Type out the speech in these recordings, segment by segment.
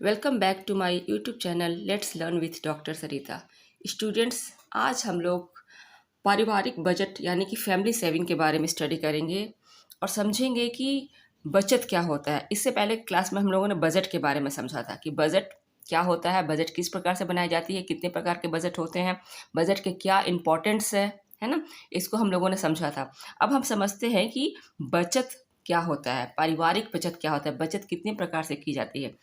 Welcome back to my YouTube channel let's learn with doctor Sarita. Students, आज हम लोग पारिवारिक बजट यानी कि फैमिली सेविंग के बारे में स्टडी करेंगे और समझेंगे कि बचत क्या होता है। इससे पहले क्लास में हम लोगों ने बजट के बारे में समझा था कि बजट क्या होता है, बजट किस प्रकार से बनाई जाती है, कितने प्रकार के बजट होते हैं, बजट के क्या इम्पोर्टेंस है ना। इसको हम लोगों ने समझा था। अब हम समझते हैं कि बचत क्या होता है, पारिवारिक बचत क्या होता है, बचत कितने प्रकार से की जाती है।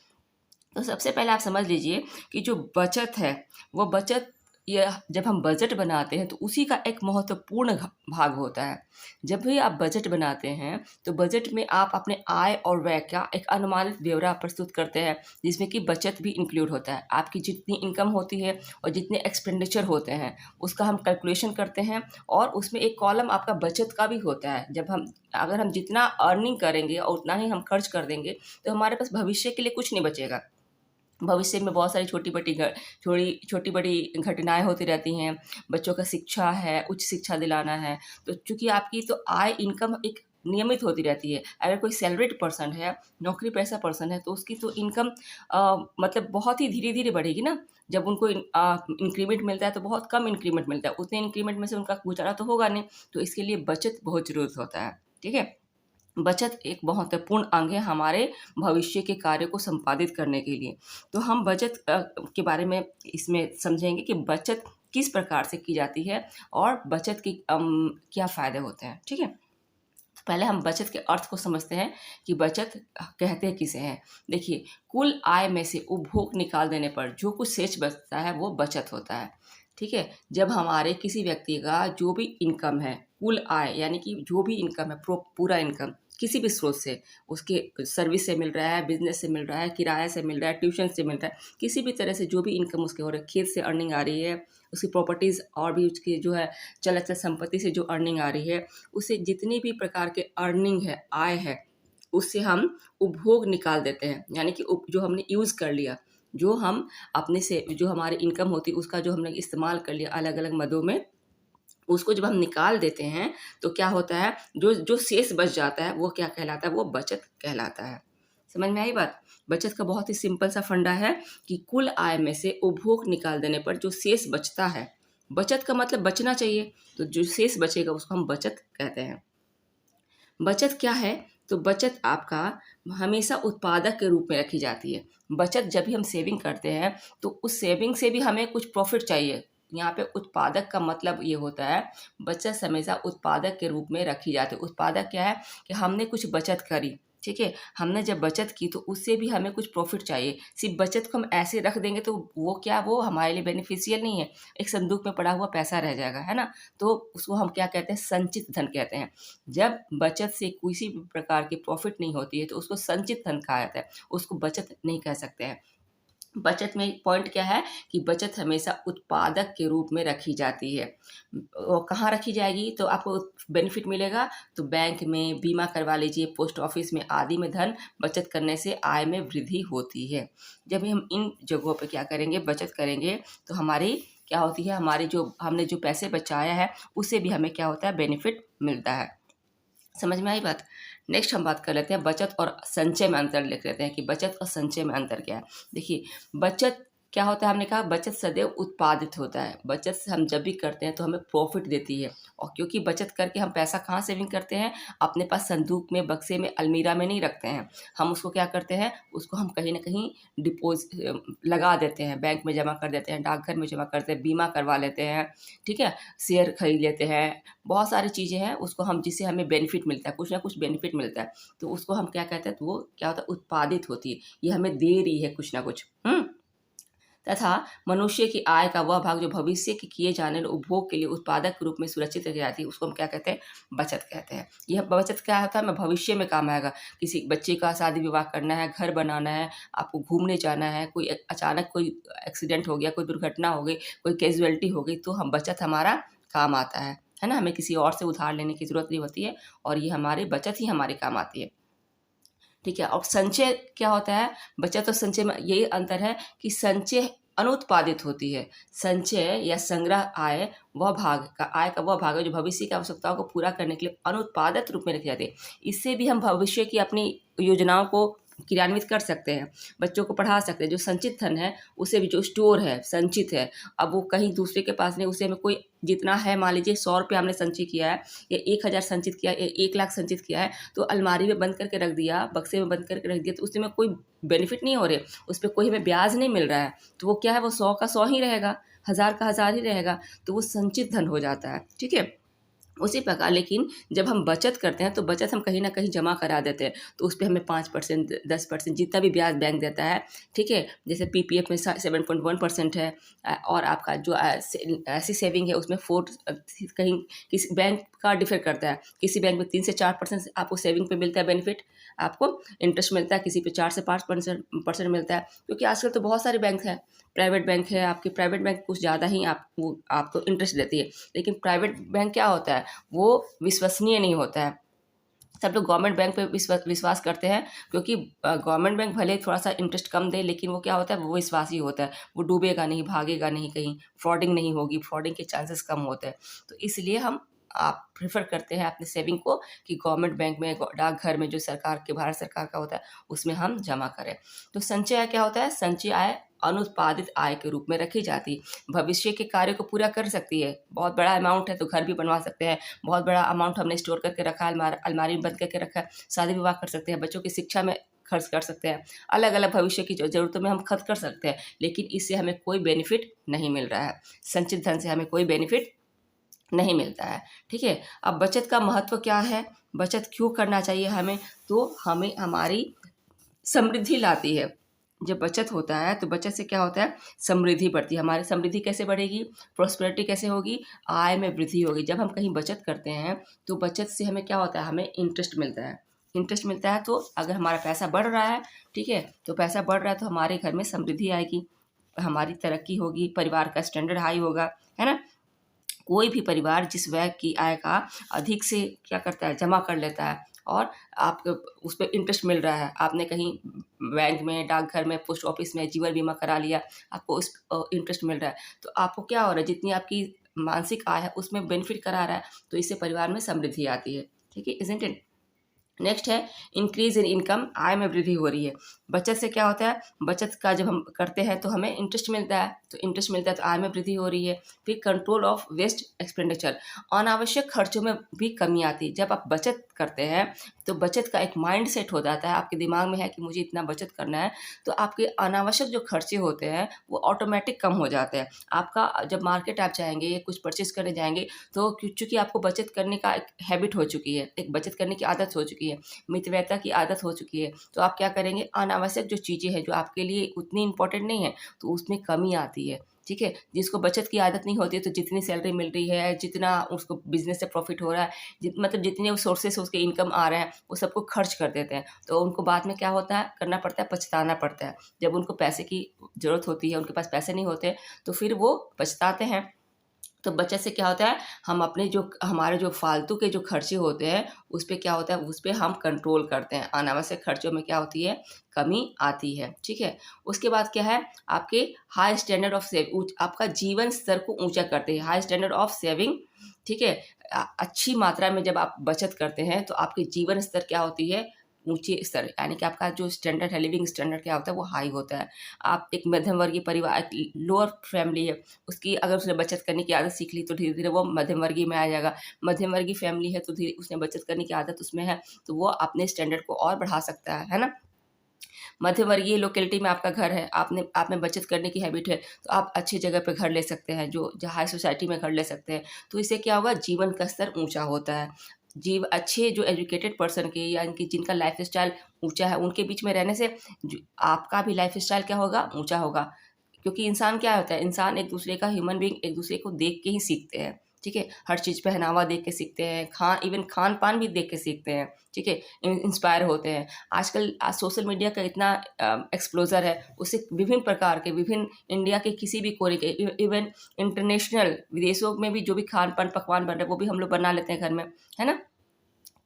तो सबसे पहले आप समझ लीजिए कि जो बचत है वो बचत, ये जब हम बजट बनाते हैं तो उसी का एक महत्वपूर्ण भाग होता है। जब भी आप बजट बनाते हैं तो बजट में आप अपने आय और व्यय का एक अनुमानित ब्यौरा प्रस्तुत करते हैं, जिसमें कि बचत भी इंक्लूड होता है। आपकी जितनी इनकम होती है और जितने एक्सपेंडिचर होते हैं उसका हम कैलकुलेशन करते हैं, और उसमें एक कॉलम आपका बचत का भी होता है। जब हम अगर हम जितना अर्निंग करेंगे और उतना ही हम खर्च कर देंगे तो हमारे पास भविष्य के लिए कुछ नहीं बचेगा। भविष्य में बहुत सारी छोटी बड़ी घटनाएं होती रहती हैं। बच्चों का शिक्षा है, उच्च शिक्षा दिलाना है, तो चूंकि आपकी तो आय इनकम एक नियमित होती रहती है। अगर कोई सैलरीड पर्सन है, नौकरी पेशा पर्सन है, तो उसकी तो इनकम मतलब बहुत ही धीरे धीरे बढ़ेगी ना। जब उनको इंक्रीमेंट मिलता है तो बहुत कम इंक्रीमेंट मिलता है, उतने इंक्रीमेंट में से उनका गुजारा तो होगा नहीं। तो इसके लिए बचत बहुत ज़रूरत होता है। ठीक है, बचत एक महत्वपूर्ण अंग है हमारे भविष्य के कार्य को संपादित करने के लिए। तो हम बचत के बारे में इसमें समझेंगे कि बचत किस प्रकार से की जाती है और बचत की क्या फ़ायदे होते हैं। ठीक है, तो पहले हम बचत के अर्थ को समझते हैं कि बचत कहते किसे हैं। देखिए, कुल आय में से उपभोग निकाल देने पर जो कुछ शेष बचता है वो बचत होता है। ठीक है, जब हमारे किसी व्यक्ति का जो भी इनकम है, कुल आय यानी कि जो भी इनकम है, पूरा इनकम किसी भी स्रोत से, उसके सर्विस से मिल रहा है, बिजनेस से मिल रहा है, किराए से मिल रहा है, ट्यूशन से मिल रहा है, किसी भी तरह से जो भी इनकम उसके हो रहा है, खेत से अर्निंग आ रही है, उसकी प्रॉपर्टीज़ और भी उसकी जो है चल अचल संपत्ति से जो अर्निंग आ रही है, उससे जितनी भी प्रकार के अर्निंग है, आय है, उससे हम उपभोग निकाल देते हैं। यानी कि जो हमने यूज़ कर लिया, जो हम अपने से जो हमारी इनकम होती है उसका जो हमने इस्तेमाल कर लिया अलग अलग मदों में, उसको जब हम निकाल देते हैं तो क्या होता है, जो जो शेष बच जाता है वो क्या कहलाता है, वो बचत कहलाता है। समझ में आई बात। बचत का बहुत ही सिंपल सा फंडा है कि कुल आय में से उपभोग निकाल देने पर जो शेष बचता है, बचत का मतलब बचना चाहिए, तो जो शेष बचेगा उसको हम बचत कहते हैं। बचत क्या है? तो बचत आपका हमेशा उत्पादक के रूप में रखी जाती है। बचत जब भी हम सेविंग करते हैं तो उस सेविंग से भी हमें कुछ प्रॉफिट चाहिए। यहाँ पे उत्पादक का मतलब ये होता है, बचत हमेशा उत्पादक के रूप में रखी जाती है। उत्पादक क्या है कि हमने कुछ बचत करी, ठीक है, हमने जब बचत की तो उससे भी हमें कुछ प्रॉफिट चाहिए। सिर्फ बचत को हम ऐसे रख देंगे तो वो क्या, वो हमारे लिए बेनिफिशियल नहीं है। एक संदूक में पड़ा हुआ पैसा रह जाएगा, है ना। तो उसको हम क्या कहते हैं, संचित धन कहते हैं। जब बचत से किसी भी प्रकार की प्रॉफिट नहीं होती है तो उसको संचित धन कहा जाता है, उसको बचत नहीं कह सकते हैं। बचत में पॉइंट क्या है कि बचत हमेशा उत्पादक के रूप में रखी जाती है। और कहाँ रखी जाएगी तो आपको बेनिफिट मिलेगा, तो बैंक में बीमा करवा लीजिए, पोस्ट ऑफिस में आदि में धन बचत करने से आय में वृद्धि होती है। जब भी हम इन जगहों पे क्या करेंगे, बचत करेंगे, तो हमारी क्या होती है, हमारी जो हमने जो पैसे बचाया है उससे भी हमें क्या होता है, बेनिफिट मिलता है। समझ में आई बात। नेक्स्ट हम बात कर लेते हैं बचत और संचय में अंतर लिख लेते हैं कि बचत और संचय में अंतर क्या है। देखिए, बचत क्या होता है, हमने कहा बचत सदैव उत्पादित होता है। बचत से हम जब भी करते हैं तो हमें प्रॉफिट देती है, और क्योंकि बचत करके हम पैसा कहाँ सेविंग करते हैं, अपने पास संदूक में, बक्से में, अलमीरा में नहीं रखते हैं। हम उसको क्या करते हैं, उसको हम कहीं ना कहीं लगा देते हैं, बैंक में जमा कर देते हैं, डाकघर में जमा करते हैं, बीमा करवा लेते हैं, ठीक है, शेयर खरीद लेते हैं। बहुत सारी चीज़ें हैं उसको हम, जिससे हमें बेनिफिट मिलता है, कुछ ना कुछ बेनिफिट मिलता है, तो उसको हम क्या कहते हैं, तो वो क्या होता है, उत्पादित होती है, ये हमें दे रही है कुछ ना कुछ। तथा मनुष्य की आय का वह भाग जो भविष्य के किए जाने वाले उपभोग के लिए उत्पादक के रूप में सुरक्षित रखी जाती है, उसको हम क्या कहते हैं, बचत कहते हैं। यह बचत क्या होता है, मैं भविष्य में काम आएगा। किसी बच्चे का शादी विवाह करना है, घर बनाना है, आपको घूमने जाना है, कोई अचानक कोई एक्सीडेंट हो गया, कोई दुर्घटना हो गई, कोई कैजुअलिटी हो गई, तो हम बचत हमारा काम आता है ना। हमें किसी और से उधार लेने की ज़रूरत नहीं होती है, और ये हमारी बचत ही हमारे काम आती है। ठीक है, और संचय क्या होता है, बचत और संचय में यही अंतर है कि संचय अनुत्पादित होती है। संचय या संग्रह आय का वह भाग है जो भविष्य की आवश्यकताओं को पूरा करने के लिए अनुत्पादित रूप में रखी जाती है। इससे भी हम भविष्य की अपनी योजनाओं को क्रियान्वित कर सकते हैं, बच्चों को पढ़ा सकते हैं। जो संचित धन है उसे भी, जो स्टोर है संचित है, अब वो कहीं दूसरे के पास नहीं, उसे हमें कोई जितना है, मान लीजिए 100 रुपये हमने संचित किया है या 1000 संचित किया है या 1 लाख संचित किया है, तो अलमारी में बंद करके रख दिया, बक्से में बंद करके रख दिया, तो उससे में कोई बेनिफिट नहीं हो रहे, उस पर कोई हमें ब्याज नहीं मिल रहा है, तो वो क्या है, वो 100 का 100 ही रहेगा, 1000 का 1000 ही रहेगा, तो वो संचित धन हो जाता है। ठीक है, उसी प्रकार लेकिन जब हम बचत करते हैं तो बचत हम कहीं ना कहीं जमा करा देते हैं, तो उस पर हमें 5%, 10%, जितना भी ब्याज बैंक देता है, ठीक है, जैसे पीपीएफ में 7.1% है, और आपका जो ऐसी सेविंग है उसमें 4, कहीं किसी बैंक का डिफर करता है, किसी बैंक में 3 से 4% आपको सेविंग पे मिलता है बेनिफिट, आपको इंटरेस्ट मिलता है, किसी पे 4 से 5% मिलता है, क्योंकि आजकल तो बहुत सारे बैंक हैं, प्राइवेट बैंक है, आपके प्राइवेट बैंक कुछ ज़्यादा ही आपको इंटरेस्ट देती है, लेकिन प्राइवेट बैंक क्या होता है, वो विश्वसनीय नहीं होता है। सब लोग गवर्नमेंट बैंक पे विश्वास करते हैं, क्योंकि गवर्नमेंट बैंक भले थोड़ा सा इंटरेस्ट कम दे, लेकिन वो क्या होता है, वो विश्वासी होता है, वो डूबेगा नहीं, भागेगा नहीं, कहीं फ्रॉडिंग नहीं होगी, फ्रॉडिंग के चांसेस कम होते हैं। तो इसलिए हम आप प्रेफर करते हैं अपने सेविंग को कि गवर्नमेंट बैंक में, डाकघर में, जो सरकार के, भारत सरकार का होता है, उसमें हम जमा करें। तो संचय आय क्या होता है, संचय आय अनुत्पादित आय के रूप में रखी जाती, भविष्य के कार्य को पूरा कर सकती है। बहुत बड़ा अमाउंट है तो घर भी बनवा सकते हैं, बहुत बड़ा अमाउंट हमने स्टोर करके रखा है, अलमारी में बंद करके रखा है, शादी विवाह कर सकते हैं, बच्चों की शिक्षा में खर्च कर सकते हैं, अलग अलग भविष्य की ज़रूरतों में हम खर्च कर सकते हैं, लेकिन इससे हमें कोई बेनिफिट नहीं मिल रहा है, संचित धन से हमें कोई बेनिफिट नहीं मिलता है। ठीक है, अब बचत का महत्व क्या है, बचत क्यों करना चाहिए हमें, तो हमें हमारी समृद्धि लाती है। जब बचत होता है तो बचत से क्या होता है, समृद्धि बढ़ती है, हमारी समृद्धि कैसे बढ़ेगी, प्रोस्पेरिटी कैसे होगी, आय में वृद्धि होगी। जब हम कहीं बचत करते हैं तो बचत से हमें क्या होता है, हमें इंटरेस्ट मिलता है, इंटरेस्ट मिलता है, तो अगर हमारा पैसा बढ़ रहा है, ठीक है, तो पैसा बढ़ रहा है तो हमारे घर में समृद्धि आएगी, हमारी तरक्की होगी, परिवार का स्टैंडर्ड हाई होगा, है ना। कोई भी परिवार जिस व्यय की आय का अधिक से क्या करता है, जमा कर लेता है, और आपको उस पर इंटरेस्ट मिल रहा है, आपने कहीं बैंक में, डाकघर में, पोस्ट ऑफिस में जीवन बीमा करा लिया, आपको उस इंटरेस्ट मिल रहा है, तो आपको क्या हो रहा है, जितनी आपकी मानसिक आय है उसमें बेनिफिट करा रहा है, तो इससे परिवार में समृद्धि आती है। ठीक है, इजंट इट। नेक्स्ट है इंक्रीज इन इनकम, आय में वृद्धि हो रही है। बचत से क्या होता है, बचत का जब हम करते हैं तो हमें इंटरेस्ट मिलता है, तो इंटरेस्ट मिलता है तो आय में वृद्धि हो रही है। फिर कंट्रोल ऑफ वेस्ट एक्सपेंडिचर, अनावश्यक खर्चों में भी कमी आती है। जब आप बचत करते हैं तो बचत का एक माइंड सेट हो जाता है, आपके दिमाग में है कि मुझे इतना बचत करना है, तो आपके अनावश्यक जो खर्चे होते हैं वो ऑटोमेटिक कम हो जाते हैं। आपका जब मार्केट आप जाएंगे या कुछ परचेज करने जाएंगे, तो चूँकि आपको बचत करने का एक हैबिट हो चुकी है, एक बचत करने की आदत हो चुकी है, मितव्ययता की आदत हो चुकी है, तो आप क्या करेंगे, अनावश्यक जो चीज़ें हैं जो आपके लिए उतनी इंपॉर्टेंट नहीं है, तो उसमें कमी आती है। ठीक है, जिसको बचत की आदत नहीं होती है, तो जितनी सैलरी मिल रही है, जितना उसको बिजनेस से प्रॉफिट हो रहा है, मतलब जितने सोर्सेस उसके इनकम आ रहे हैं, वो सबको खर्च कर देते हैं, तो उनको बाद में क्या होता है, करना पड़ता है, पछताना पड़ता है। जब उनको पैसे की ज़रूरत होती है, उनके पास पैसे नहीं होते, तो फिर वो पछताते हैं। तो बचत से क्या होता है, हम अपने जो हमारे जो फालतू के जो खर्चे होते हैं उस पे क्या होता है, उस पे हम कंट्रोल करते हैं, अनावश्यक खर्चों में क्या होती है, कमी आती है। ठीक है, उसके बाद क्या है, आपके हाई स्टैंडर्ड ऑफ सेव, आपका जीवन स्तर को ऊंचा करते हैं, हाई स्टैंडर्ड ऑफ सेविंग। ठीक है, अच्छी मात्रा में जब आप बचत करते हैं तो आपके जीवन स्तर क्या होती है, ऊंचे स्तर, यानी कि आपका जो स्टैंडर्ड है, लिविंग स्टैंडर्ड क्या होता है, वो हाई होता है। आप एक मध्यम वर्गीय परिवार, एक लोअर फैमिली है, उसकी अगर उसने बचत करने की आदत सीख ली तो धीरे धीरे वो मध्यम वर्गीय में आ जाएगा। मध्यम वर्गीय फैमिली है तो धीरे उसने बचत करने की आदत उसमें है, तो वो अपने स्टैंडर्ड को और बढ़ा सकता है ना। मध्य वर्गीय लोकेलिटी में आपका घर है, आप में बचत करने की हैबिट है, तो आप अच्छी जगह पे घर ले सकते हैं, जो हाई सोसाइटी में घर ले सकते हैं। तो इससे क्या होगा, जीवन का स्तर ऊंचा होता है। अच्छे जो एजुकेटेड पर्सन के, या इनकी जिनका लाइफ स्टाइल ऊंचा है, उनके बीच में रहने से आपका भी लाइफ स्टाइल क्या होगा, ऊंचा होगा। क्योंकि इंसान क्या होता है, इंसान एक दूसरे का, ह्यूमन बीइंग एक दूसरे को देख के ही सीखते हैं। ठीक है, हर चीज़ पहनावा देख के सीखते हैं, इवन खान पान भी देख के सीखते हैं। ठीक है, इंस्पायर होते हैं। आजकल सोशल मीडिया का इतना एक्सप्लोजर है, उससे विभिन्न प्रकार के, विभिन्न इंडिया के किसी भी कोने के, इवन इंटरनेशनल विदेशों में भी जो भी खान पान पकवान बन रहे हैं वो भी हम लोग बना लेते हैं घर में, है ना।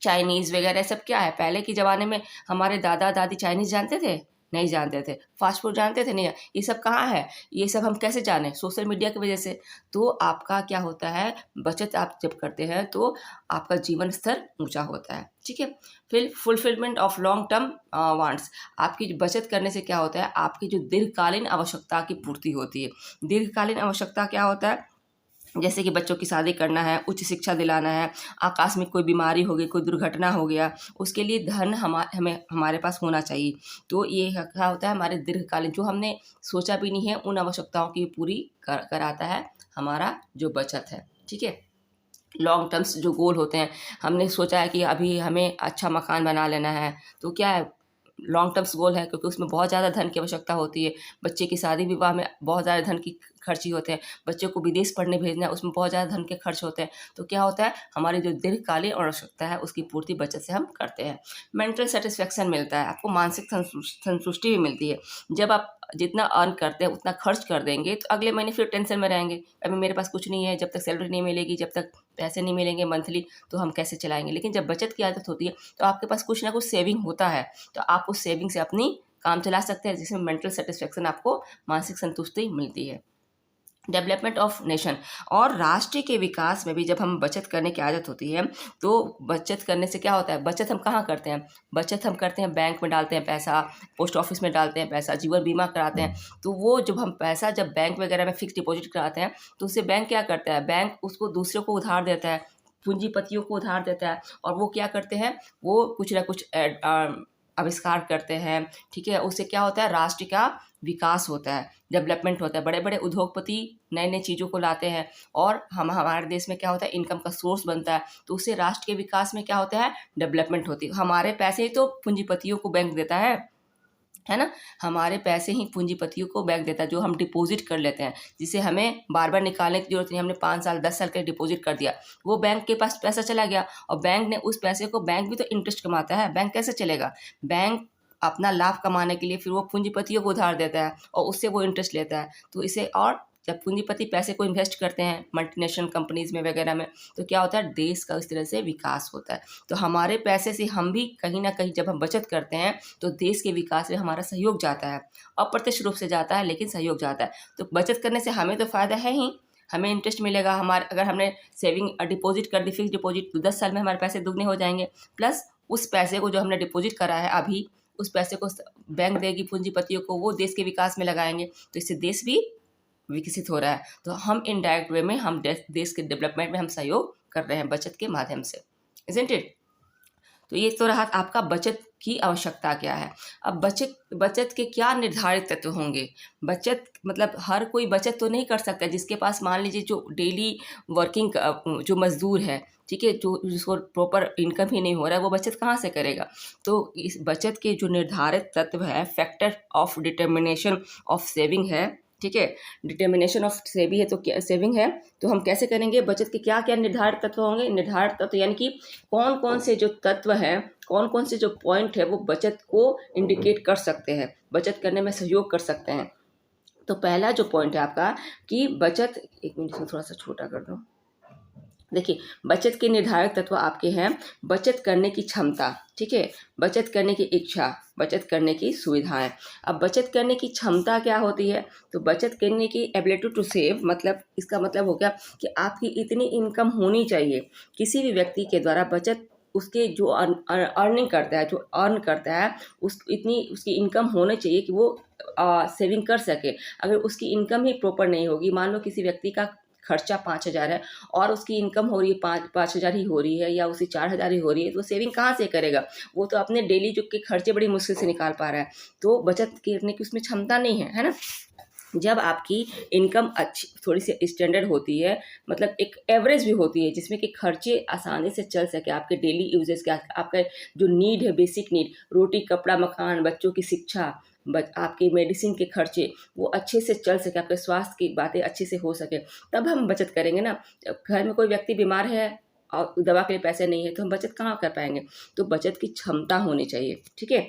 चाइनीज़ वगैरह सब क्या है, पहले के ज़माने में हमारे दादा दादी चाइनीज़ जानते थे, नहीं जानते थे। फास्ट फूड जानते थे? नहीं। ये सब कहाँ है? ये सब हम कैसे जाने? सोशल मीडिया की वजह से। तो आपका क्या होता है, बचत आप जब करते हैं तो आपका जीवन स्तर ऊँचा होता है, ठीक है? फिर fulfilment of long term wants. आपकी जो बचत करने से क्या होता है, आपकी जो दीर्घकालीन आवश्यकता की पूर्ति होती है। दीर्घकालीन आवश्यकता क्या होता है? जैसे कि बच्चों की शादी करना है, उच्च शिक्षा दिलाना है, आकस्मिक कोई बीमारी हो गई, कोई दुर्घटना हो गया, उसके लिए धन हमें हमारे पास होना चाहिए। तो ये क्या होता है, हमारे दीर्घकालीन जो हमने सोचा भी नहीं है उन आवश्यकताओं की पूरी कराता है हमारा जो बचत है, ठीक है? लॉन्ग टर्म्स जो गोल होते हैं, हमने सोचा है कि अभी हमें अच्छा मकान बना लेना है, तो क्या है, लॉन्ग टर्म्स गोल है, क्योंकि उसमें बहुत ज़्यादा धन की आवश्यकता होती है। बच्चे की शादी विवाह में बहुत ज़्यादा धन की खर्ची होते हैं। बच्चे को विदेश पढ़ने भेजना है, उसमें बहुत ज़्यादा धन के खर्च होते हैं। तो क्या होता है, हमारी जो दीर्घकालीन आवश्यकता है उसकी पूर्ति बचत से हम करते हैं। मेंटल सेटिस्फेक्शन मिलता है, आपको मानसिक संतुष्टि भी मिलती है। जब आप जितना अर्न करते हैं उतना खर्च कर देंगे तो अगले महीने फिर टेंशन में रहेंगे, अभी मेरे पास कुछ नहीं है, जब तक सैलरी नहीं मिलेगी, जब तक पैसे नहीं मिलेंगे मंथली, तो हम कैसे चलाएंगे। लेकिन जब बचत की आदत होती है तो आपके पास कुछ ना कुछ सेविंग होता है, तो आप उस सेविंग से अपनी काम चला सकते हैं, जिसमें मेंटल सेटिस्फेक्शन, आपको मानसिक संतुष्टि मिलती है। डेवलपमेंट ऑफ नेशन, और राष्ट्र के विकास में भी जब हम बचत करने की आदत होती है तो बचत करने से क्या होता है, बचत हम कहाँ करते हैं, बचत हम करते हैं बैंक में डालते हैं पैसा, पोस्ट ऑफिस में डालते हैं पैसा, जीवन बीमा कराते हैं। तो वो जब हम पैसा जब बैंक वगैरह में फिक्स डिपॉजिट कराते हैं तो उससे बैंक क्या करता है, बैंक उसको दूसरों को उधार देता है, पूंजीपतियों को उधार देता है, और वो क्या करते हैं, वो कुछ ना कुछ आविष्कार करते हैं, ठीक है? उससे क्या होता है, राष्ट्र का विकास होता है, डेवलपमेंट होता है, बड़े बड़े उद्योगपति नए नए चीज़ों को लाते हैं, और हमारे देश में क्या होता है, इनकम का सोर्स बनता है। तो उससे राष्ट्र के विकास में क्या होता है, डेवलपमेंट होती है। हमारे पैसे ही तो पूंजीपतियों को बैंक देता है ना? हमारे पैसे ही पूंजीपतियों को बैंक देता है, जो हम डिपॉजिट कर लेते हैं, जिसे हमें बार बार निकालने की जरूरत नहीं। हमने 5 साल 10 साल के डिपॉजिट कर दिया, वो बैंक के पास पैसा चला गया, और बैंक ने उस पैसे को, बैंक भी तो इंटरेस्ट कमाता है, बैंक कैसे चलेगा, बैंक अपना लाभ कमाने के लिए फिर वो पूंजीपतियों को उधार देता है और उससे वो इंटरेस्ट लेता है। तो इसे, और जब पूंजीपति पैसे को इन्वेस्ट करते हैं मल्टीनेशनल कंपनीज में वगैरह में, तो क्या होता है, देश का इस तरह से विकास होता है। तो हमारे पैसे से हम भी कहीं ना कहीं जब हम बचत करते हैं तो देश के विकास में हमारा सहयोग जाता है, अप्रत्यक्ष रूप से जाता है लेकिन सहयोग जाता है। तो बचत करने से हमें तो फ़ायदा है ही, हमें इंटरेस्ट मिलेगा, हमारे अगर हमने सेविंग डिपॉजिट कर दी, फिक्स डिपॉजिट, तो 10 साल में हमारे पैसे दुगने हो जाएंगे। प्लस उस पैसे को जो हमने डिपॉजिट करा है अभी, उस पैसे को बैंक देगी पूंजीपतियों को, वो देश के विकास में लगाएंगे, तो इससे देश भी विकसित हो रहा है। तो हम इनडायरेक्ट वे में हम देश के डेवलपमेंट में हम सहयोग कर रहे हैं बचत के माध्यम से, इजंट इट? तो ये तो रहा आपका बचत की आवश्यकता क्या है। अब बचत बचत के क्या निर्धारित तत्व होंगे। बचत मतलब हर कोई बचत तो नहीं कर सकता, जिसके पास मान लीजिए जो डेली वर्किंग जो मजदूर है, ठीक है, जो जिसको प्रॉपर इनकम ही नहीं हो रहा है, वो बचत कहाँ से करेगा। तो इस बचत के जो निर्धारित तत्व है, factor of determination of saving है, ठीक है, डिटर्मिनेशन ऑफ सेविंग है, तो क्या सेविंग है, तो हम कैसे करेंगे, बचत के क्या क्या निर्धारित तत्व होंगे। निर्धारित तत्व यानी कि कौन कौन से जो तत्व हैं, कौन कौन से जो पॉइंट है वो बचत को इंडिकेट कर सकते हैं, बचत करने में सहयोग कर सकते हैं। तो पहला जो पॉइंट है आपका कि बचत, एक मिनट में थोड़ा सा छोटा कर दो। देखिए, बचत के निर्धारक तत्व आपके हैं, बचत करने की क्षमता, ठीक है, बचत करने की इच्छा, बचत करने की सुविधाएं। अब बचत करने की क्षमता क्या होती है, तो बचत करने की एबिलिटी टू सेव, मतलब इसका मतलब हो गया कि आपकी इतनी इनकम होनी चाहिए। किसी भी व्यक्ति के द्वारा बचत, उसके जो अर्निंग करता है, जो अर्न करता है, उस इतनी उसकी इनकम होनी चाहिए कि वो सेविंग कर सके। अगर उसकी इनकम ही प्रॉपर नहीं होगी, मान लो किसी व्यक्ति का खर्चा 5,000 है और उसकी इनकम हो रही है 5,000 ही हो रही है, या उसी 4,000 ही हो रही है, तो सेविंग कहाँ से करेगा। वो तो अपने डेली जो के खर्चे बड़ी मुश्किल से निकाल पा रहा है, तो बचत करने की उसमें क्षमता नहीं है ना। जब आपकी इनकम अच्छी थोड़ी सी स्टैंडर्ड होती है, मतलब एक एवरेज भी होती है, जिसमें कि खर्चे आसानी से चल सके, आपके डेली यूजेस के, आपका जो नीड है, बेसिक नीड, रोटी कपड़ा मकान, बच्चों की शिक्षा, आपके मेडिसिन के खर्चे, वो अच्छे से चल सके, आपके स्वास्थ्य की बातें अच्छे से हो सके, तब हम बचत करेंगे ना। घर में कोई व्यक्ति बीमार है और दवा के लिए पैसे नहीं है, तो हम बचत कहाँ कर पाएंगे। तो बचत की क्षमता होनी चाहिए, ठीक है।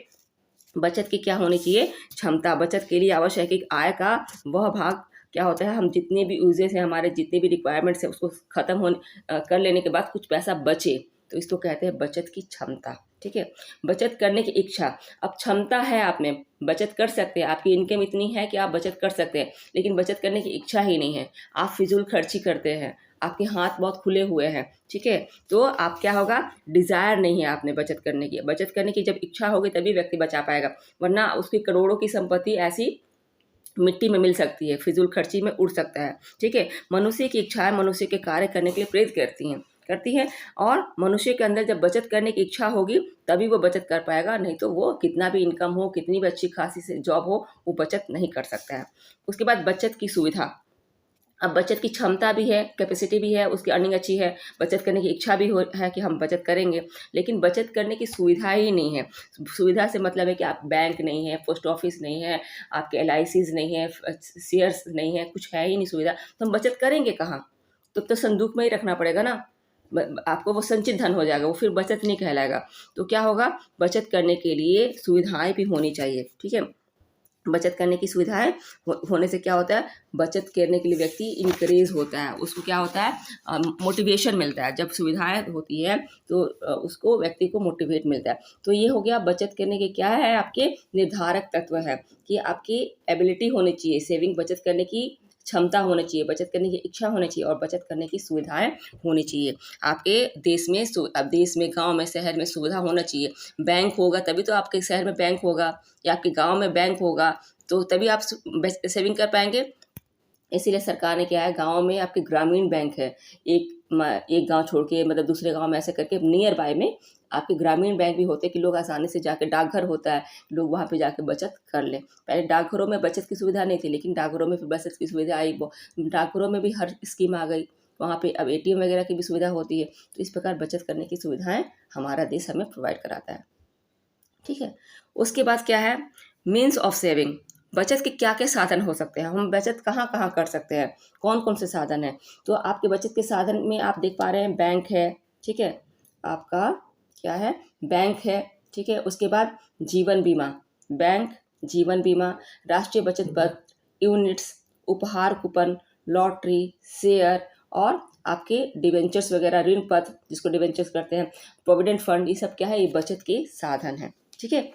बचत की क्या होनी चाहिए, क्षमता। बचत के लिए आवश्यक है कि आय का वह भाग क्या होता है, हम जितने भी यूजेस हैं, हमारे जितने भी रिक्वायरमेंट्स हैं, उसको ख़त्म होने कर लेने के बाद कुछ पैसा बचे, तो इसको कहते हैं बचत की क्षमता। ठीक है, बचत करने की इच्छा। अब क्षमता है आप में, बचत कर सकते हैं, आपकी इनकम इतनी है कि आप बचत कर सकते हैं, लेकिन बचत करने की इच्छा ही नहीं है, आप फिजूल खर्ची करते हैं, आपके हाथ बहुत खुले हुए हैं। ठीक है, तो आप क्या होगा, डिज़ायर नहीं है आपने बचत करने की। बचत करने की जब इच्छा होगी तभी व्यक्ति बचा पाएगा, वरना उसकी करोड़ों की संपत्ति ऐसी मिट्टी में मिल सकती है, फिजूल खर्ची में उड़ सकता है। ठीक है, मनुष्य की इच्छाएं मनुष्य के कार्य करने के लिए प्रेरित करती हैं और मनुष्य के अंदर जब बचत करने की इच्छा होगी तभी वो बचत कर पाएगा, नहीं तो वो कितना भी इनकम हो, कितनी भी अच्छी खासी से जॉब हो, वो बचत नहीं कर सकता है। उसके बाद बचत की सुविधा। अब बचत की क्षमता भी है, कैपेसिटी भी है, उसकी अर्निंग अच्छी है, बचत करने की इच्छा भी है कि हम बचत करेंगे, लेकिन बचत करने की सुविधा ही नहीं है। सुविधा से मतलब है कि आप बैंक नहीं है, पोस्ट ऑफिस नहीं है, आपके LICs नहीं है, शेयर्स नहीं है, कुछ है ही नहीं सुविधा, तो हम बचत करेंगे कहाँ? तो संदूक में ही रखना पड़ेगा ना, आपको वो संचित धन हो जाएगा, वो फिर बचत नहीं कहलाएगा। तो क्या होगा, बचत करने के लिए सुविधाएं भी होनी चाहिए। ठीक है, बचत करने की सुविधाएं होने से क्या होता है, बचत करने के लिए व्यक्ति इनकरेज होता है, उसको क्या होता है, मोटिवेशन मिलता है। जब सुविधाएं होती है तो उसको व्यक्ति को मोटिवेट मिलता है। तो ये हो गया बचत करने के क्या है, आपके निर्धारक तत्व है कि आपकी एबिलिटी होनी चाहिए, सेविंग बचत करने की क्षमता होनी चाहिए, बचत करने की इच्छा होनी चाहिए और बचत करने की सुविधाएं होनी चाहिए। आपके देश में अब देश में, गांव में, शहर में सुविधा होना चाहिए। बैंक होगा तभी तो आपके शहर में बैंक होगा या आपके गांव में बैंक होगा, तो तभी आप सेविंग कर पाएंगे। इसीलिए सरकार ने क्या है, गांव में आपके ग्रामीण बैंक है, एक गांव छोड़ के मतलब दूसरे गांव में ऐसे करके नियर बाय में आपके ग्रामीण बैंक भी होते हैं कि लोग आसानी से जाके, डाकघर होता है, लोग वहाँ पे जाके बचत कर लें। पहले डाकघरों में बचत की सुविधा नहीं थी, लेकिन डाकघरों में फिर बचत की सुविधा आई, डाकघरों में भी हर स्कीम आ गई, वहाँ पे अब ATM वगैरह की भी सुविधा होती है। तो इस प्रकार बचत करने की सुविधाएं हमारा देश हमें प्रोवाइड कराता है। ठीक है, उसके बाद क्या है, मीन्स ऑफ सेविंग। बचत के क्या क्या साधन हो सकते हैं, हम बचत कहाँ कहाँ कर सकते हैं, कौन कौन से साधन हैं। तो आपके बचत के साधन में आप देख पा रहे हैं, बैंक है। ठीक है, आपका क्या है, बैंक है। ठीक है, उसके बाद जीवन बीमा, बैंक, जीवन बीमा, राष्ट्रीय बचत पत्र, यूनिट्स, उपहार कूपन, लॉटरी, शेयर और आपके डिवेंचर्स वगैरह, ऋण पत्र जिसको डिवेंचर्स करते हैं, प्रोविडेंट फंड, ये सब क्या है, ये बचत के साधन हैं। ठीक है,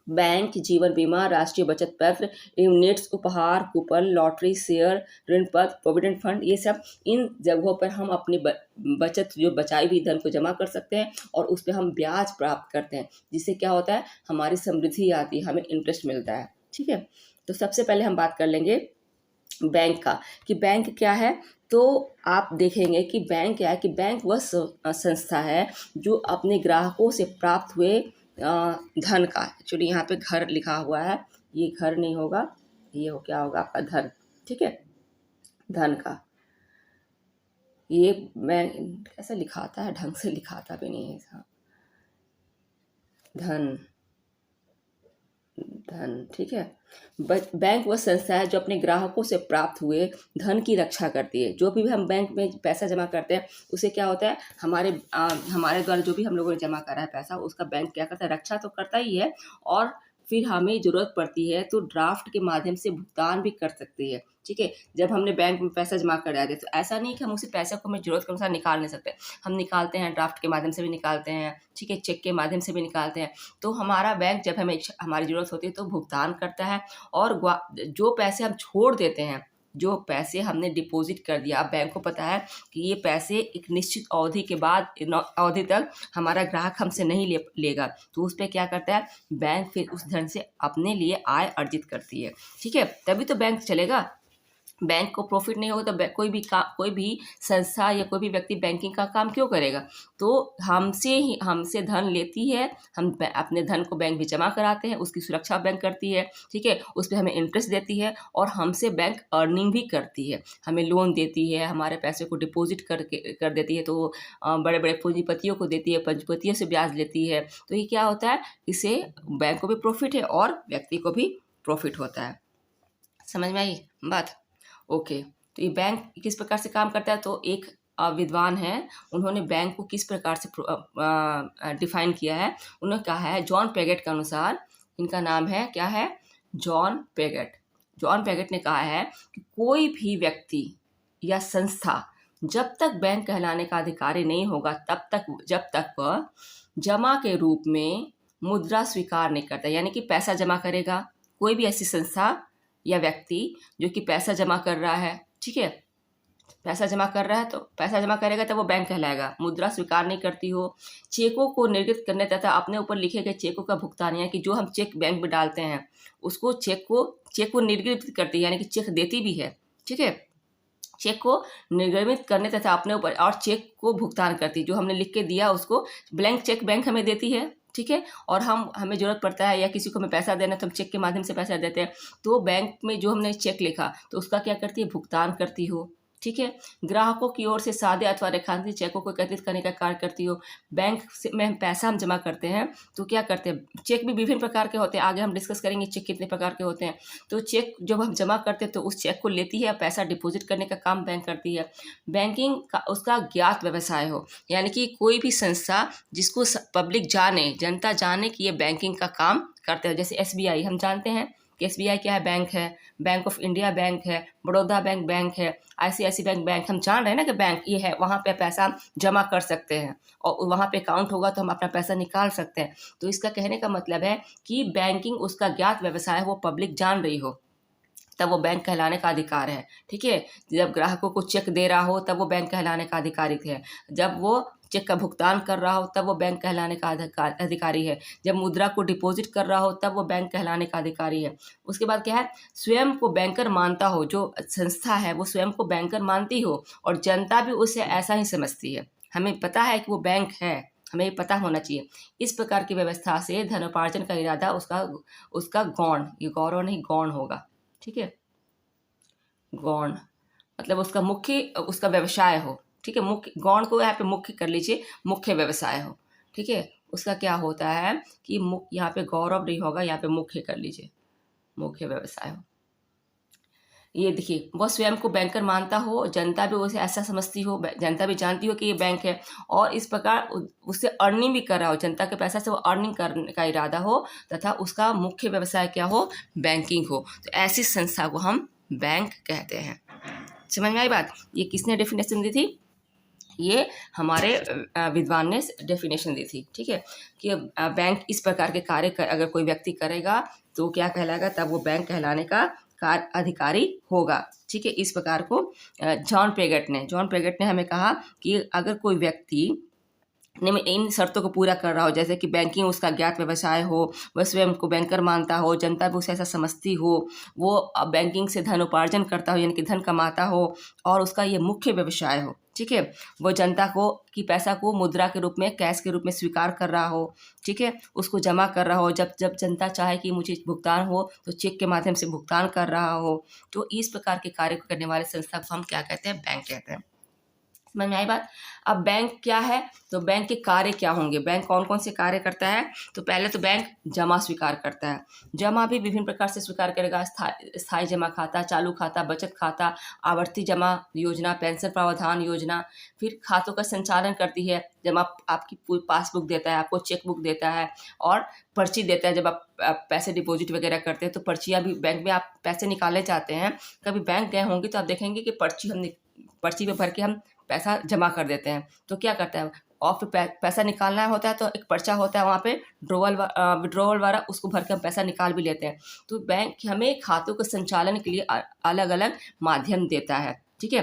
बैंक, जीवन बीमा, राष्ट्रीय बचत पत्र, यूनिट्स, उपहार कूपन, लॉटरी, शेयर, ऋण पत्र, प्रोविडेंट फंड, ये सब इन जगहों पर हम अपनी बचत, जो बचाई हुई धन को जमा कर सकते हैं और उस पर हम ब्याज प्राप्त करते हैं, जिससे क्या होता है, हमारी समृद्धि आती है, हमें इंटरेस्ट मिलता है। ठीक है, तो सबसे पहले हम बात कर लेंगे बैंक का, कि बैंक क्या है। तो आप देखेंगे कि बैंक क्या है, कि बैंक वह संस्था है जो अपने ग्राहकों से प्राप्त हुए धन का, एक्चुअली यहाँ पे घर लिखा हुआ है, ये घर नहीं होगा, ये क्या होगा आपका धन। ठीक है, धन का, ये मैं कैसे लिखाता है, ढंग से लिखाता भी नहीं है, धन, ठीक है। बैंक वह संस्था है जो अपने ग्राहकों से प्राप्त हुए धन की रक्षा करती है। जो भी हम बैंक में पैसा जमा करते हैं, उसे क्या होता है, हमारे द्वारा जो भी हम लोगों ने जमा करा है पैसा, उसका बैंक क्या करता है, रक्षा तो करता ही है, और फिर हमें ज़रूरत पड़ती है तो ड्राफ्ट के माध्यम से भुगतान भी कर सकती है। ठीक है, जब हमने बैंक में पैसा जमा करा है तो ऐसा नहीं कि हम उसी पैसे को हमें ज़रूरत के अनुसार निकाल नहीं सकते, हम निकालते हैं, ड्राफ्ट के माध्यम से भी निकालते हैं। ठीक है, चेक के माध्यम से भी निकालते हैं। तो हमारा बैंक जब हमें हमारी ज़रूरत होती है तो भुगतान करता है, और जो पैसे हम छोड़ देते हैं, जो पैसे हमने डिपॉजिट कर दिया, अब बैंक को पता है कि ये पैसे एक निश्चित अवधि के बाद अवधि तक हमारा ग्राहक हमसे नहीं लेगा, तो उस पर क्या करता है, बैंक फिर उस धन से अपने लिए आय अर्जित करती है। ठीक है, तभी तो बैंक चलेगा। बैंक को प्रॉफिट नहीं होगा तो कोई भी संस्था या कोई भी व्यक्ति बैंकिंग का काम क्यों करेगा। तो हमसे धन लेती है, हम अपने धन को बैंक में जमा कराते हैं, उसकी सुरक्षा बैंक करती है। ठीक है, उस पर हमें इंटरेस्ट देती है, और हमसे बैंक अर्निंग भी करती है, हमें लोन देती है, हमारे पैसे को डिपॉजिट कर देती है, तो बड़े बड़े पूंजीपतियों को देती है, पंजीपतियों से ब्याज लेती है। तो ये क्या होता है, इससे बैंक को भी प्रॉफिट है और व्यक्ति को भी प्रॉफिट होता है। समझ में आई बात? ओके, तो ये बैंक किस प्रकार से काम करता है, तो एक विद्वान है, उन्होंने बैंक को किस प्रकार से डिफाइन किया है। उन्होंने कहा है, जॉन पेगेट के अनुसार, इनका नाम है क्या है, जॉन पेगेट। जॉन पेगेट ने कहा है कि कोई भी व्यक्ति या संस्था जब तक बैंक कहलाने का अधिकारी नहीं होगा तब तक, जब तक वह जमा के रूप में मुद्रा स्वीकार नहीं करता, यानी कि पैसा जमा करेगा। कोई भी ऐसी संस्था या व्यक्ति जो कि पैसा जमा कर रहा है, ठीक है, पैसा जमा कर रहा है तो पैसा जमा करेगा तो वो बैंक कहलाएगा। मुद्रा स्वीकार नहीं करती हो, चेकों को निर्गत करने तथा अपने ऊपर लिखे गए चेकों का भुगतान, यानी कि जो हम चेक बैंक में डालते हैं उसको चेक को निर्गत करती है, यानी कि चेक देती भी है, ठीक है, चेक को निर्गमित करने तथा अपने ऊपर और चेक को भुगतान करती है। जो हमने लिख के दिया उसको ब्लैंक चेक बैंक हमें देती है, ठीक है, और हमें ज़रूरत पड़ता है या किसी को हमें पैसा देना है तो हम चेक के माध्यम से पैसा देते हैं, तो बैंक में जो हमने चेक लिखा तो उसका क्या करती है, भुगतान करती हो, ठीक है। ग्राहकों की ओर से सादे अथवा रेखांकित चेकों को एकत्रित करने का कार्य करती हो। बैंक से में पैसा हम जमा करते हैं तो क्या करते हैं, चेक भी विभिन्न प्रकार के होते हैं, आगे हम डिस्कस करेंगे चेक कितने प्रकार के होते हैं। तो चेक जब हम जमा करते हैं तो उस चेक को लेती है, पैसा डिपॉजिट करने का काम बैंक करती है। बैंकिंग का उसका ज्ञात व्यवसाय हो, यानी कि कोई भी संस्था जिसको पब्लिक जाने, जनता जाने कि ये बैंकिंग का काम करते हैं। जैसे SBI हम जानते हैं कि SBI क्या है, बैंक है, बैंक ऑफ इंडिया बैंक है, बड़ौदा बैंक है, ICICI बैंक हम जान रहे हैं ना कि बैंक ये है, वहाँ पे पैसा हम जमा कर सकते हैं और वहाँ पे अकाउंट होगा तो हम अपना पैसा निकाल सकते हैं। तो इसका कहने का मतलब है कि बैंकिंग उसका ज्ञात व्यवसाय है, वो पब्लिक जान रही हो तब वो बैंक कहलाने का अधिकार है, ठीक है। जब ग्राहकों को चेक दे रहा हो तब वो बैंक कहलाने का अधिकारी है। जब वो चेक का भुगतान कर रहा हो तब वो बैंक कहलाने का अधिकारी है। जब मुद्रा को डिपॉजिट कर रहा हो तब वो बैंक कहलाने का अधिकारी है। उसके बाद क्या है, स्वयं को बैंकर मानता हो, जो संस्था है वो स्वयं को बैंकर मानती हो और जनता भी उसे ऐसा ही समझती है। हमें पता है कि वो बैंक है, हमें ये पता होना चाहिए। इस प्रकार की व्यवस्था से धनोपार्जन का इरादा उसका गौण, ये गौरव नहीं गौण होगा, ठीक है, गौण मतलब उसका मुख्य, उसका व्यवसाय हो, ठीक है। मुख्य गौण को यहाँ पे मुख्य कर लीजिए, मुख्य व्यवसाय हो, ठीक है। उसका क्या होता है कि यहाँ पे गौरव नहीं होगा, यहाँ पे मुख्य कर लीजिए, मुख्य व्यवसाय हो। ये देखिए, वह स्वयं को बैंकर मानता हो, जनता भी उसे ऐसा समझती हो, जनता भी जानती हो कि ये बैंक है और इस प्रकार उससे अर्निंग भी कर रहा हो, जनता के पैसा से वो अर्निंग करने का इरादा हो तथा उसका मुख्य व्यवसाय क्या हो, बैंकिंग हो, तो ऐसी संस्था को हम बैंक कहते हैं। समझ में आई बात। ये किसने डेफिनेशन दी थी, ये हमारे विद्वान ने डेफिनेशन दी थी, ठीक है, कि बैंक इस प्रकार के कार्य अगर कोई व्यक्ति करेगा तो क्या कहलाएगा, तब वो बैंक कहलाने का कार्य अधिकारी होगा, ठीक है। इस प्रकार को जॉन पेगेट ने हमें कहा कि अगर कोई व्यक्ति इन शर्तों को पूरा कर रहा हो, जैसे कि बैंकिंग उसका ज्ञात व्यवसाय हो, वह स्वयं को बैंकर मानता हो, जनता भी उसे ऐसा समझती हो, वो बैंकिंग से धन उपार्जन करता हो यानी कि धन कमाता हो और उसका ये मुख्य व्यवसाय हो, ठीक है, वो जनता को कि पैसा को मुद्रा के रूप में, कैश के रूप में स्वीकार कर रहा हो, ठीक है, उसको जमा कर रहा हो, जब जब जनता चाहे कि मुझे भुगतान हो तो चेक के माध्यम से भुगतान कर रहा हो, तो इस प्रकार के कार्य को करने वाले संस्था को हम क्या कहते हैं, बैंक कहते हैं। समझ में आई बात। अब बैंक क्या है, तो बैंक के कार्य क्या होंगे, बैंक कौन कौन से कार्य करता है, तो पहले तो बैंक जमा स्वीकार करता है। जमा भी विभिन्न प्रकार से स्वीकार करेगा, स्थायी जमा खाता, चालू खाता, बचत खाता, आवर्ती जमा योजना, पेंशन प्रावधान योजना। फिर खातों का संचालन करती है, जब आपकी पासबुक देता है, आपको चेक बुक देता है और पर्ची देता है। जब आप पैसे डिपॉजिट वगैरह करते हैं तो पर्चियाँ भी, बैंक में आप पैसे निकाले जाते हैं, कभी बैंक गए होंगे तो आप देखेंगे कि पर्ची पे भर के हम पैसा जमा कर देते हैं। तो क्या करता है, और फिर पैसा निकालना होता है तो एक पर्चा होता है वहाँ पे विड्रॉवल वाला, उसको भर के हम पैसा निकाल भी लेते हैं। तो बैंक हमें खातों के संचालन के लिए अलग अलग माध्यम देता है, ठीक है।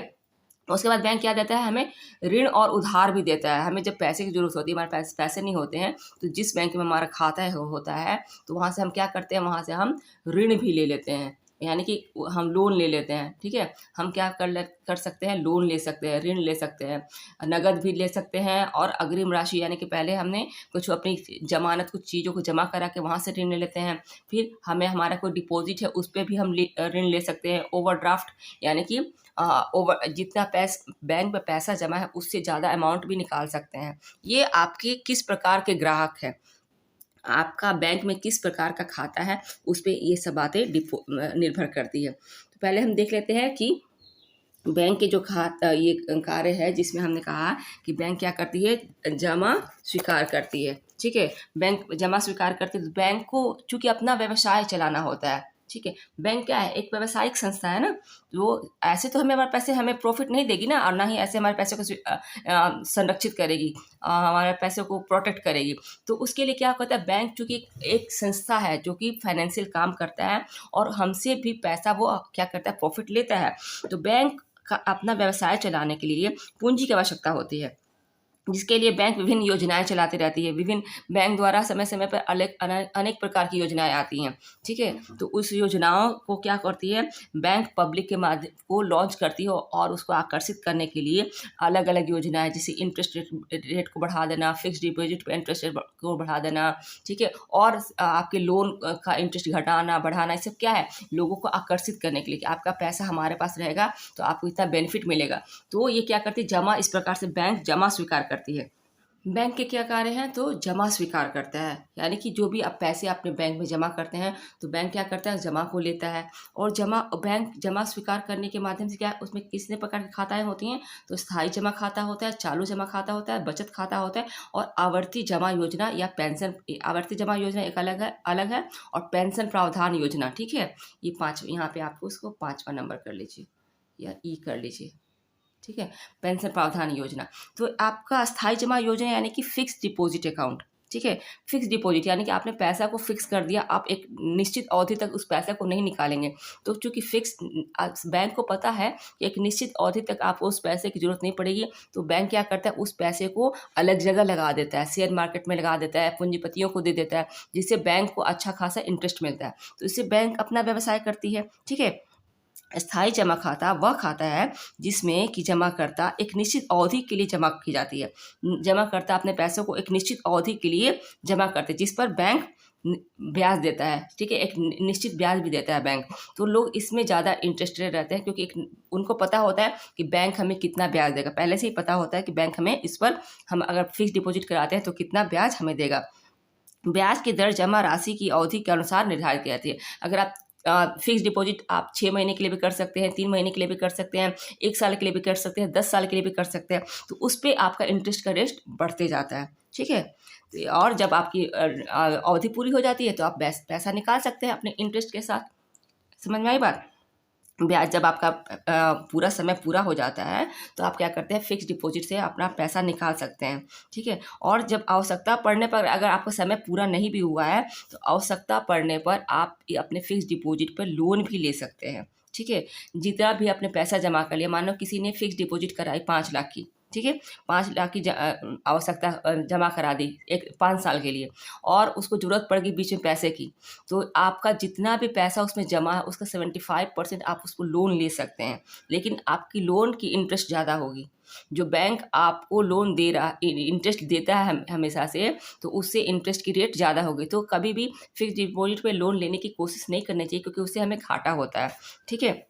उसके बाद बैंक क्या देता है, हमें ऋण और उधार भी देता है। हमें जब पैसे की जरूरत होती है, हमारे पैसे नहीं होते हैं, तो जिस बैंक में हमारा खाता होता है तो वहाँ से हम क्या करते हैं, वहाँ से हम ऋण भी ले लेते हैं, यानी कि हम लोन ले लेते हैं, ठीक है। हम क्या कर सकते हैं, लोन ले सकते हैं, ऋण ले सकते हैं, नगद भी ले सकते हैं और अग्रिम राशि, यानी कि पहले हमने कुछ अपनी जमानत, कुछ चीज़ों को जमा करा के वहाँ से ऋण ले लेते हैं। फिर हमें हमारा कोई डिपॉजिट है उस पर भी हम ऋण ले सकते हैं। ओवरड्राफ्ट यानी कि जितना बैंक में पैसा जमा है उससे ज़्यादा अमाउंट भी निकाल सकते हैं। ये आपके किस प्रकार के ग्राहक हैं, आपका बैंक में किस प्रकार का खाता है, उस पर ये सब बातें निर्भर करती है। तो पहले हम देख लेते हैं कि बैंक के जो ये कार्य है, जिसमें हमने कहा कि बैंक क्या करती है, जमा स्वीकार करती है, ठीक है। बैंक जमा स्वीकार करती है तो बैंक को चूंकि अपना व्यवसाय चलाना होता है, ठीक है। बैंक क्या है, एक व्यावसायिक संस्था है ना, वो ऐसे तो हमें हमारे पैसे हमें प्रॉफिट नहीं देगी ना, और ना ही ऐसे हमारे पैसे को संरक्षित करेगी, हमारे पैसे को प्रोटेक्ट करेगी। तो उसके लिए क्या करता है बैंक, चूँकि एक संस्था है जो कि फाइनेंशियल काम करता है और हमसे भी पैसा वो क्या करता है, प्रॉफिट लेता है। तो बैंक का अपना व्यवसाय चलाने के लिए पूंजी की आवश्यकता होती है, जिसके लिए बैंक विभिन्न योजनाएं चलाती रहती है। विभिन्न बैंक द्वारा समय समय पर अनेक प्रकार की योजनाएं आती हैं, ठीक है। तो उस योजनाओं को क्या करती है, बैंक पब्लिक के माध्यम को लॉन्च करती है, और उसको आकर्षित करने के लिए अलग अलग योजनाएं, जैसे इंटरेस्ट रेट को बढ़ा देना, फिक्स डिपॉजिट पे इंटरेस्ट रेट को बढ़ा देना, ठीक है, और आपके लोन का इंटरेस्ट घटाना बढ़ाना, ये सब क्या है, लोगों को आकर्षित करने के लिए कि आपका पैसा हमारे पास रहेगा तो आपको इतना बेनिफिट मिलेगा। तो ये क्या करती है, जमा, इस प्रकार से बैंक जमा स्वीकार करती है। बैंक के क्या कार्य हैं, तो जमा स्वीकार करता है, यानी कि जो भी आप पैसे अपने बैंक में जमा करते हैं तो बैंक क्या करता है, जमा को लेता है। और बैंक जमा स्वीकार करने के माध्यम से क्या, उसमें कितने प्रकार की खाताएं होती हैं, तो स्थायी जमा खाता होता है, चालू जमा खाता होता है, बचत खाता होता है, और आवर्ती जमा योजना या पेंशन। आवर्ती जमा योजना एक अलग है, और पेंशन प्रावधान योजना, ठीक है। ये 5, यहाँ पे आपको उसको 5वां नंबर कर लीजिए या ई कर लीजिए, ठीक है। पेंशन प्रावधान योजना, तो आपका स्थायी जमा योजना यानी कि फिक्स डिपॉजिट अकाउंट, ठीक है। फिक्स डिपॉजिट यानी कि आपने पैसा को फिक्स कर दिया, आप एक निश्चित अवधि तक उस पैसे को नहीं निकालेंगे। तो चूंकि फिक्स, बैंक को पता है कि एक निश्चित अवधि तक आपको उस पैसे की जरूरत नहीं पड़ेगी, तो बैंक क्या करता है, उस पैसे को अलग जगह लगा देता है, शेयर मार्केट में लगा देता है, पूंजीपतियों को दे देता है, जिससे बैंक को अच्छा खासा इंटरेस्ट मिलता है। तो इससे बैंक अपना व्यवसाय करती है, ठीक है। स्थायी जमा खाता वह खाता है जिसमें कि जमाकर्ता एक निश्चित अवधि के लिए जमा की जाती है। जमाकर्ता अपने पैसों को एक निश्चित अवधि के लिए जमा करते हैं, जिस पर बैंक ब्याज देता है, ठीक है, एक निश्चित ब्याज भी देता है बैंक। तो लोग इसमें ज़्यादा इंटरेस्टेड रहते हैं, क्योंकि उनको पता होता है कि बैंक हमें कितना ब्याज देगा, पहले से ही पता होता है कि बैंक हमें इस पर, हम अगर फिक्स डिपॉजिट कराते हैं तो कितना ब्याज हमें देगा। ब्याज की दर जमा राशि की अवधि के अनुसार निर्धारित की जाती है। अगर आप फिक्स डिपॉजिट आप 6 महीने के लिए भी कर सकते हैं, 3 महीने के लिए भी कर सकते हैं, 1 साल के लिए भी कर सकते हैं, 10 साल के लिए भी कर सकते हैं। तो उस पर आपका इंटरेस्ट का रेट बढ़ते जाता है, ठीक है। और जब आपकी अवधि पूरी हो जाती है तो आप पैसा निकाल सकते हैं अपने इंटरेस्ट के साथ। समझ में आई बात। ब्याज जब आपका पूरा समय पूरा हो जाता है तो आप क्या करते हैं, फिक्स डिपॉजिट से अपना पैसा निकाल सकते हैं, ठीक है। और जब आवश्यकता पड़ने पर, अगर आपका समय पूरा नहीं भी हुआ है तो आवश्यकता पड़ने पर आप अपने फिक्स डिपॉजिट पर लोन भी ले सकते हैं, ठीक है। जितना भी आपने पैसा जमा कर लिया, मान लो किसी ने फिक्स डिपॉजिट कराई 5 लाख की, ठीक है, 5 लाख की आवश्यकता जमा करा दी 5 साल के लिए, और उसको ज़रूरत पड़ गई बीच में पैसे की, तो आपका जितना भी पैसा उसमें जमा है उसका 75% आप उसको लोन ले सकते हैं। लेकिन आपकी लोन की इंटरेस्ट ज़्यादा होगी। जो बैंक आपको लोन दे रहा, इंटरेस्ट देता है हमेशा से, तो उससे इंटरेस्ट की रेट ज़्यादा होगी। तो कभी भी फिक्स डिपॉजिट पे लोन लेने की कोशिश नहीं करनी चाहिए, क्योंकि उससे हमें घाटा होता है, ठीक है।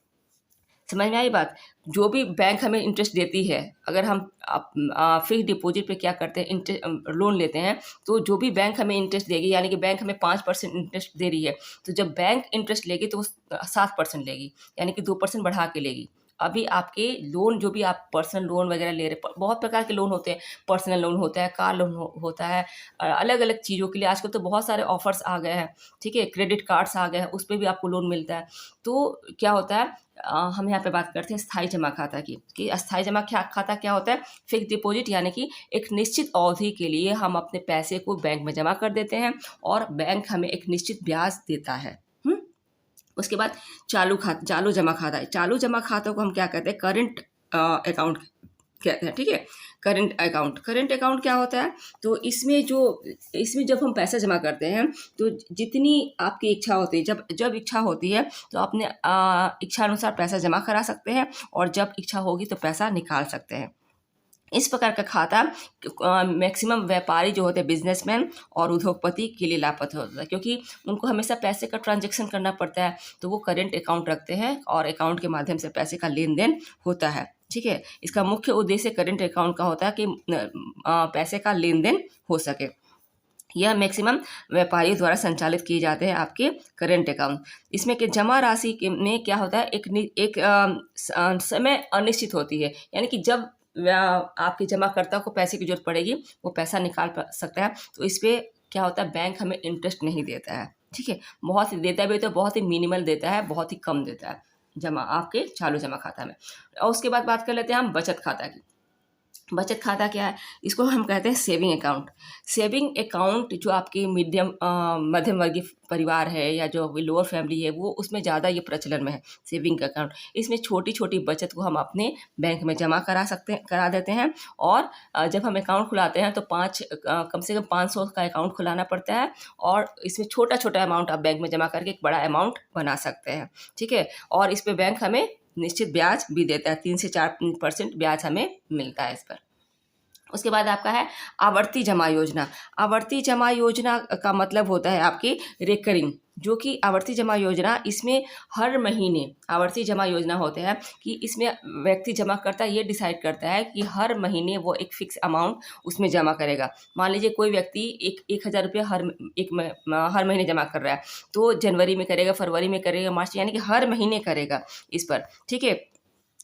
समझ में आई बात। जो भी बैंक हमें इंटरेस्ट देती है, अगर हम फिक्स डिपॉजिट पे क्या करते हैं, लोन लेते हैं, तो जो भी बैंक हमें इंटरेस्ट देगी, यानी कि बैंक हमें 5% इंटरेस्ट दे रही है, तो जब बैंक इंटरेस्ट लेगी तो वो 7% लेगी, यानी कि 2% बढ़ा के लेगी। अभी आपके लोन, जो भी आप पर्सनल लोन वगैरह ले रहे, बहुत प्रकार के लोन होते हैं, पर्सनल लोन होता है, कार लोन होता है, अलग अलग चीज़ों के लिए आजकल तो बहुत सारे ऑफर्स आ गए हैं, ठीक है, क्रेडिट कार्ड्स आ गए हैं, उस पर भी आपको लोन मिलता है। तो क्या होता है, हम यहाँ पे बात करते हैं स्थायी जमा खाता की, कि स्थायी जमा खाता क्या होता है, फिक्स डिपॉजिट, यानी कि एक निश्चित अवधि के लिए हम अपने पैसे को बैंक में जमा कर देते हैं और बैंक हमें एक निश्चित ब्याज देता है। उसके बाद चालू जमा खाता है। चालू जमा खातों को हम क्या कहते हैं, करंट अकाउंट कहते हैं, ठीक है। करंट अकाउंट क्या होता है, तो इसमें जब हम पैसा जमा करते हैं तो जितनी आपकी इच्छा होती है, जब इच्छा होती है तो अपने इच्छा अनुसार पैसा जमा करा सकते हैं, और जब इच्छा होगी तो पैसा निकाल सकते हैं। इस प्रकार का खाता मैक्सिमम व्यापारी जो होते हैं, बिजनेसमैन और उद्योगपति के लिए लाभप्रद होता है, क्योंकि उनको हमेशा पैसे का ट्रांजैक्शन करना पड़ता है, तो वो करेंट अकाउंट रखते हैं और अकाउंट के माध्यम से पैसे का लेन देन होता है, ठीक है। इसका मुख्य उद्देश्य करेंट अकाउंट का होता है कि पैसे का लेन देन हो सके। यह मैक्सिमम व्यापारियों द्वारा संचालित किए जाते हैं आपके करेंट अकाउंट। इसमें कि जमा राशि में क्या होता है, एक समय अनिश्चित होती है, यानी कि जब आपके जमाकर्ता को पैसे की जरूरत पड़ेगी वो पैसा निकाल सकता है। तो इस पर क्या होता है, बैंक हमें इंटरेस्ट नहीं देता है, ठीक है, बहुत ही देता भी तो बहुत ही मिनिमल देता है, बहुत ही कम देता है जमा आपके चालू जमा खाता में। और उसके बाद बात कर लेते हैं हम बचत खाता की। बचत खाता क्या है? इसको हम कहते हैं सेविंग अकाउंट। सेविंग अकाउंट जो आपकी मध्यम वर्गीय परिवार है या जो लोअर फैमिली है, वो उसमें ज़्यादा ये प्रचलन में है सेविंग अकाउंट। इसमें छोटी छोटी बचत को हम अपने बैंक में जमा करा देते हैं। और जब हम अकाउंट खुलाते हैं तो कम से कम 500 का अकाउंट खुलाना पड़ता है। और इसमें छोटा छोटा अमाउंट आप बैंक में जमा करके एक बड़ा अमाउंट बना सकते हैं, ठीक है। और इस पे बैंक हमें निश्चित ब्याज भी देता है, 3 से 4% ब्याज हमें मिलता है इस पर। उसके बाद आपका है आवर्ती जमा योजना। आवर्ती जमा योजना का मतलब होता है आपकी रेकरिंग, जो कि आवर्ती जमा योजना, इसमें हर महीने आवर्ती जमा योजना होता है कि इसमें व्यक्ति जमा करता है, ये डिसाइड करता है कि हर महीने वो एक फिक्स अमाउंट उसमें जमा करेगा। मान लीजिए कोई व्यक्ति 1,000 रुपये हर महीने जमा कर रहा है, तो जनवरी में करेगा, फरवरी में करेगा, मार्च, यानी कि हर महीने करेगा इस पर, ठीक है।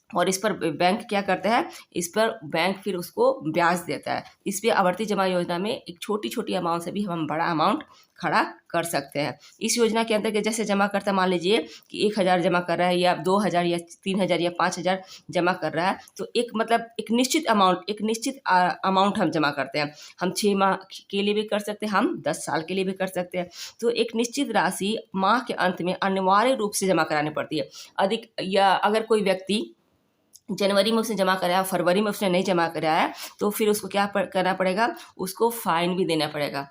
और इस पर बैंक क्या करता है, इस पर बैंक फिर उसको ब्याज देता है। इस पे आवर्ती जमा योजना में एक छोटी छोटी अमाउंट से भी हम बड़ा अमाउंट खड़ा कर सकते हैं। इस योजना के अंतर्गत जैसे जमा करता है, मान लीजिए कि 1,000 जमा कर रहा है या 2,000 या 3,000 या 5,000 जमा कर रहा है, तो एक निश्चित अमाउंट हम जमा करते हैं। हम 6 माह के लिए भी कर सकते हैं, हम 10 साल के लिए भी कर सकते हैं। तो एक निश्चित राशि माह के अंत में अनिवार्य रूप से जमा करानी पड़ती है। अधिक या अगर कोई व्यक्ति जनवरी में उसने जमा कराया, फरवरी में उसने नहीं जमा कराया, तो फिर उसको क्या करना पड़ेगा, उसको फाइन भी देना पड़ेगा,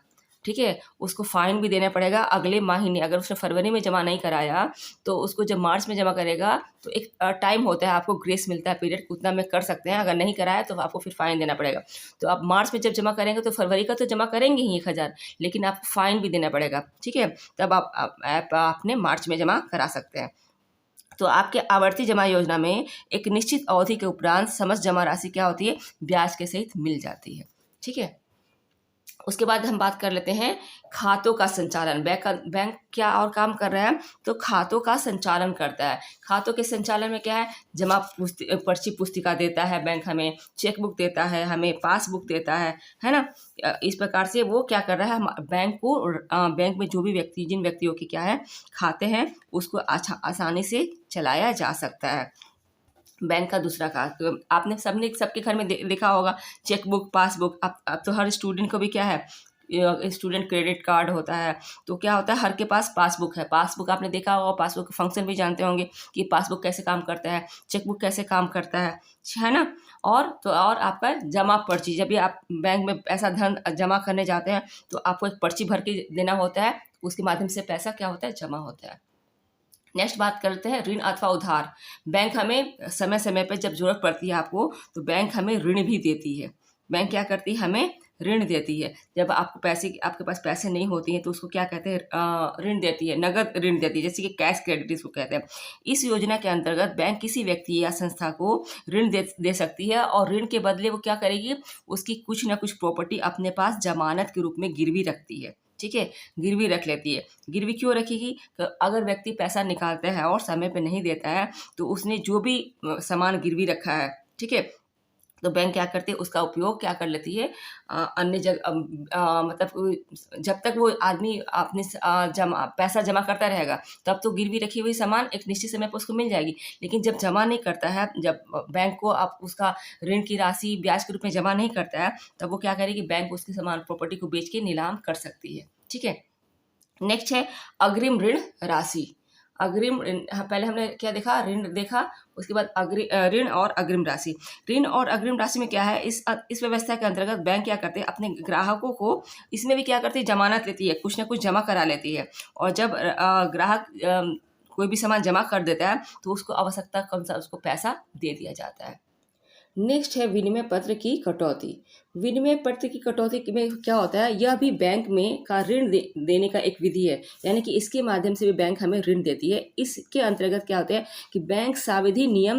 ठीक है। उसको फाइन भी देना पड़ेगा अगले महीने। अगर उसने फरवरी में जमा नहीं कराया तो उसको जब मार्च में जमा करेगा तो एक टाइम होता है, आपको ग्रेस मिलता है पीरियड, उतना में कर सकते हैं। अगर नहीं कराया तो आपको फिर फाइन देना पड़ेगा। तो आप मार्च में जब जमा करेंगे तो फरवरी का तो जमा करेंगे ही 1,000, लेकिन आपको फाइन भी देना पड़ेगा, ठीक है। तब आपने मार्च में जमा करा सकते हैं। तो आपके आवर्ती जमा योजना में एक निश्चित अवधि के उपरांत समस्त जमा राशि क्या होती है, ब्याज के सहित मिल जाती है, ठीक है। उसके बाद हम बात कर लेते हैं खातों का संचालन। बैंक क्या और काम कर रहा है, तो खातों का संचालन करता है। खातों के संचालन में क्या है, पर्ची पुस्तिका देता है बैंक, हमें चेक बुक देता है, हमें पासबुक देता है ना। इस प्रकार से वो क्या कर रहा है, बैंक में जो भी जिन व्यक्तियों के क्या है खाते हैं, उसको आसानी से चलाया जा सकता है। बैंक का दूसरा काम आपने सबके घर में देखा होगा, चेक बुक, पासबुक। अब तो हर स्टूडेंट को भी क्या है, स्टूडेंट क्रेडिट कार्ड होता है, तो क्या होता है, हर के पास पासबुक है। पासबुक आपने देखा होगा, पासबुक का फंक्शन भी जानते होंगे कि पासबुक कैसे काम करता है, चेकबुक कैसे काम करता है ना। और आपका जमा पर्ची, जब भी आप बैंक में पैसा धन जमा करने जाते हैं तो आपको एक पर्ची भर के देना होता है, उसके माध्यम से पैसा क्या होता है, जमा होता है। नेक्स्ट बात करते हैं ऋण अथवा उधार। बैंक हमें समय समय पर जब जरूरत पड़ती है आपको, तो बैंक हमें ऋण भी देती है। बैंक क्या करती है, हमें ऋण देती है। जब आपके पास पैसे नहीं होती हैं तो उसको क्या कहते हैं, ऋण देती है, नगद ऋण देती है, जैसे कि कैश क्रेडिट इसको कहते हैं। इस योजना के अंतर्गत बैंक किसी व्यक्ति या संस्था को ऋण दे सकती है, और ऋण के बदले वो क्या करेगी, उसकी कुछ ना कुछ प्रॉपर्टी अपने पास जमानत के रूप में गिरवी रखती है, ठीक है। गिरवी रख लेती है। गिरवी क्यों रखेगी, तो अगर व्यक्ति पैसा निकालता है और समय पे नहीं देता है, तो उसने जो भी सामान गिरवी रखा है, ठीक है, तो बैंक क्या करती है, उसका उपयोग क्या कर लेती है, अन्य जगह, मतलब जब तक वो आदमी अपने पैसा जमा करता रहेगा, तब तो गिरवी रखी हुई सामान एक निश्चित समय पर उसको मिल जाएगी। लेकिन जब जमा नहीं करता है, जब बैंक को आप उसका ऋण की राशि ब्याज के रूप में जमा नहीं करता है, तब वो क्या करेगी, बैंक उसकी सामान प्रॉपर्टी को बेच के नीलाम कर सकती है, ठीक है। नेक्स्ट है अग्रिम ऋण राशि। पहले हमने क्या देखा, ऋण देखा, उसके बाद ऋण और अग्रिम राशि। ऋण और अग्रिम राशि में क्या है, इस व्यवस्था के अंतर्गत बैंक क्या करते हैं, अपने ग्राहकों को इसमें भी क्या करती है, जमानत लेती है, कुछ ना कुछ जमा करा लेती है। और जब ग्राहक कोई भी सामान जमा कर देता है तो उसको आवश्यकता के अनुसार उसको पैसा दे दिया जाता है। नेक्स्ट है विनिमय पत्र की कटौती। विनिमय पत्र की कटौती में क्या होता है, यह भी बैंक में का ऋण देने का एक विधि है, यानी कि इसके माध्यम से भी बैंक हमें ऋण देती है। इसके अंतर्गत क्या होता है कि बैंक सावधि नियम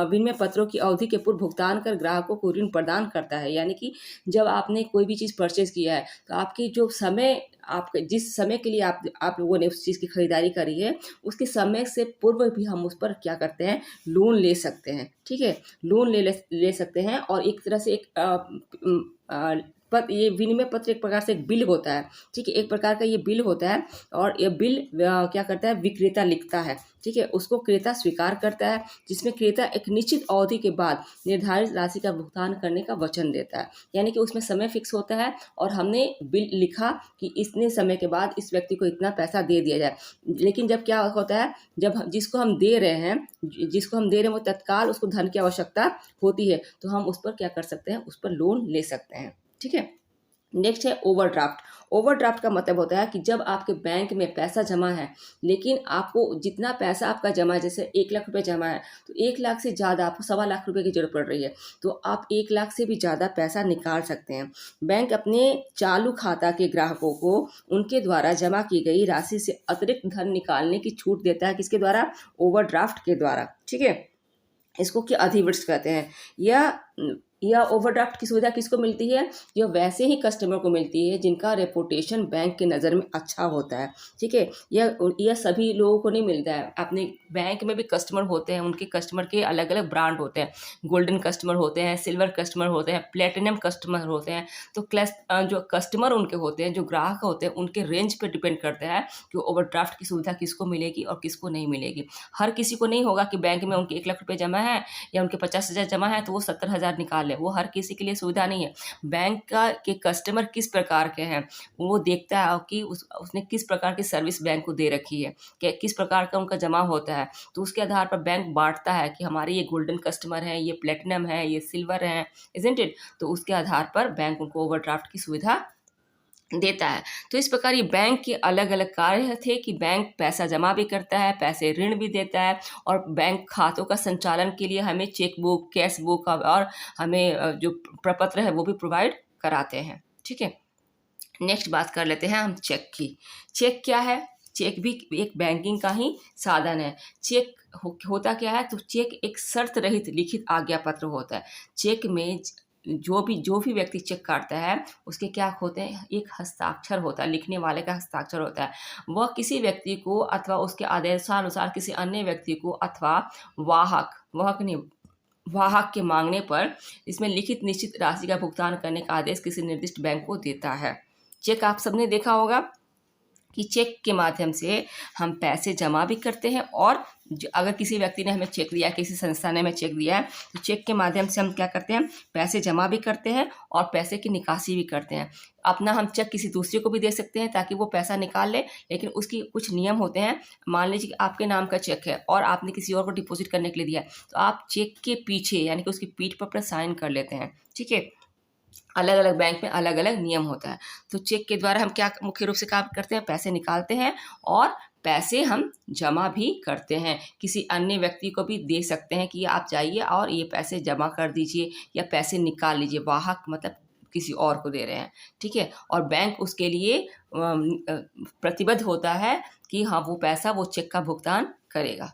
विनिमय पत्रों की अवधि के पूर्व भुगतान कर ग्राहकों को ऋण प्रदान करता है। यानी कि जब आपने कोई भी चीज़ परचेज किया है, तो आपकी जो समय, आप जिस समय के लिए आप लोगों ने उस चीज़ की खरीदारी करी है, उसके समय से पूर्व भी हम उस पर क्या करते हैं, लोन ले सकते हैं, ठीक है। लोन ले सकते हैं, और एक तरह से एक ये विनिमय पत्र एक प्रकार से एक बिल होता है, ठीक है, एक प्रकार का ये बिल होता है। और ये बिल क्या करता है, विक्रेता लिखता है, ठीक है, उसको क्रेता स्वीकार करता है, जिसमें क्रेता एक निश्चित अवधि के बाद निर्धारित राशि का भुगतान करने का वचन देता है। यानी कि उसमें समय फिक्स होता है और हमने बिल लिखा कि इतने समय के बाद इस व्यक्ति को इतना पैसा दे दिया जाए। लेकिन जब क्या होता है, जब जिसको हम दे रहे हैं वो तत्काल उसको धन की आवश्यकता होती है, तो हम उस पर क्या कर सकते हैं, उस पर लोन ले सकते हैं, ठीक है। नेक्स्ट है ओवरड्राफ्ट। ओवरड्राफ्ट का मतलब होता है कि जब आपके बैंक में पैसा जमा है, लेकिन आपको जितना पैसा आपका जमा है, जैसे 1 लाख रुपए जमा है, तो 1 लाख से ज़्यादा आपको 1.25 लाख रुपए की जरूरत पड़ रही है, तो आप 1 लाख से भी ज़्यादा पैसा निकाल सकते हैं। बैंक अपने चालू खाता के ग्राहकों को उनके द्वारा जमा की गई राशि से अतिरिक्त धन निकालने की छूट देता है, किसके द्वारा, ओवरड्राफ्ट के द्वारा, ठीक है। इसको क्या अधिवृष्ट कहते हैं। यह ओवरड्राफ्ट की सुविधा किसको मिलती है, यह वैसे ही कस्टमर को मिलती है जिनका रेपुटेशन बैंक की नज़र में अच्छा होता है, ठीक है। यह सभी लोगों को नहीं मिलता है। अपने बैंक में भी कस्टमर होते हैं, उनके कस्टमर के अलग अलग ब्रांड होते हैं, गोल्डन कस्टमर होते हैं, सिल्वर कस्टमर होते हैं, प्लेटिनम कस्टमर होते हैं। तो जो कस्टमर उनके होते हैं, जो ग्राहक होते हैं, उनके रेंज पर डिपेंड करता है कि ओवरड्राफ्ट की सुविधा किसको मिलेगी और किसको नहीं मिलेगी। हर किसी को नहीं होगा कि बैंक में उनके 1 लाख रुपए जमा है या उनके 50,000 जमा है तो वो 70,000 निकाल ले, वो हर किसी के लिए सुविधा नहीं है। बैंक का के कस्टमर किस प्रकार के हैं वो देखता है कि उसने किस प्रकार की सर्विस बैंक को दे रखी है, कि किस प्रकार का उनका जमा होता है, तो उसके आधार पर बैंक बांटता है कि हमारे ये गोल्डन कस्टमर हैं, ये प्लेटिनम है, ये सिल्वर हैं, इजंट इट। तो उसके आधार पर बैंक उनको ओवरड्राफ्ट की सुविधा देता है। तो इस प्रकार ये बैंक के अलग अलग कार्य थे कि बैंक पैसा जमा भी करता है, पैसे ऋण भी देता है, और बैंक खातों का संचालन के लिए हमें चेक बुक, कैश बुक और हमें जो प्रपत्र है वो भी प्रोवाइड कराते हैं, ठीक है। नेक्स्ट बात कर लेते हैं हम चेक की। चेक क्या है, चेक भी एक बैंकिंग का ही साधन है। चेक होता क्या है, तो चेक एक शर्त रहित लिखित आज्ञा पत्र होता है। चेक में जो भी व्यक्ति चेक काटता है उसके क्या होते हैं, एक हस्ताक्षर होता है, लिखने वाले का हस्ताक्षर होता है। वह किसी व्यक्ति को अथवा उसके आदेशानुसार किसी अन्य व्यक्ति को अथवा वाहक के मांगने पर इसमें लिखित निश्चित राशि का भुगतान करने का आदेश किसी निर्दिष्ट बैंक को देता है। चेक आप सबने देखा होगा कि चेक के माध्यम से हम पैसे जमा भी करते हैं, और अगर किसी व्यक्ति ने हमें चेक दिया, किसी संस्था ने हमें चेक दिया है, तो चेक के माध्यम से हम क्या करते हैं, पैसे जमा भी करते हैं और पैसे की निकासी भी करते हैं। अपना हम चेक किसी दूसरे को भी दे सकते हैं ताकि वो पैसा निकाल ले, लेकिन उसकी कुछ नियम होते हैं। मान लीजिए कि आपके नाम का चेक है और आपने किसी और को डिपॉजिट करने के लिए दिया है, तो आप चेक के पीछे यानी कि उसकी पीठ पर अपना साइन कर लेते हैं, ठीक है। अलग अलग बैंक में अलग अलग नियम होता है। तो चेक के द्वारा हम क्या मुख्य रूप से काम करते हैं, पैसे निकालते हैं और पैसे हम जमा भी करते हैं। किसी अन्य व्यक्ति को भी दे सकते हैं कि आप जाइए और ये पैसे जमा कर दीजिए या पैसे निकाल लीजिए, वाहक मतलब किसी और को दे रहे हैं, ठीक है। और बैंक उसके लिए प्रतिबद्ध होता है कि हाँ वो पैसा वो चेक का भुगतान करेगा,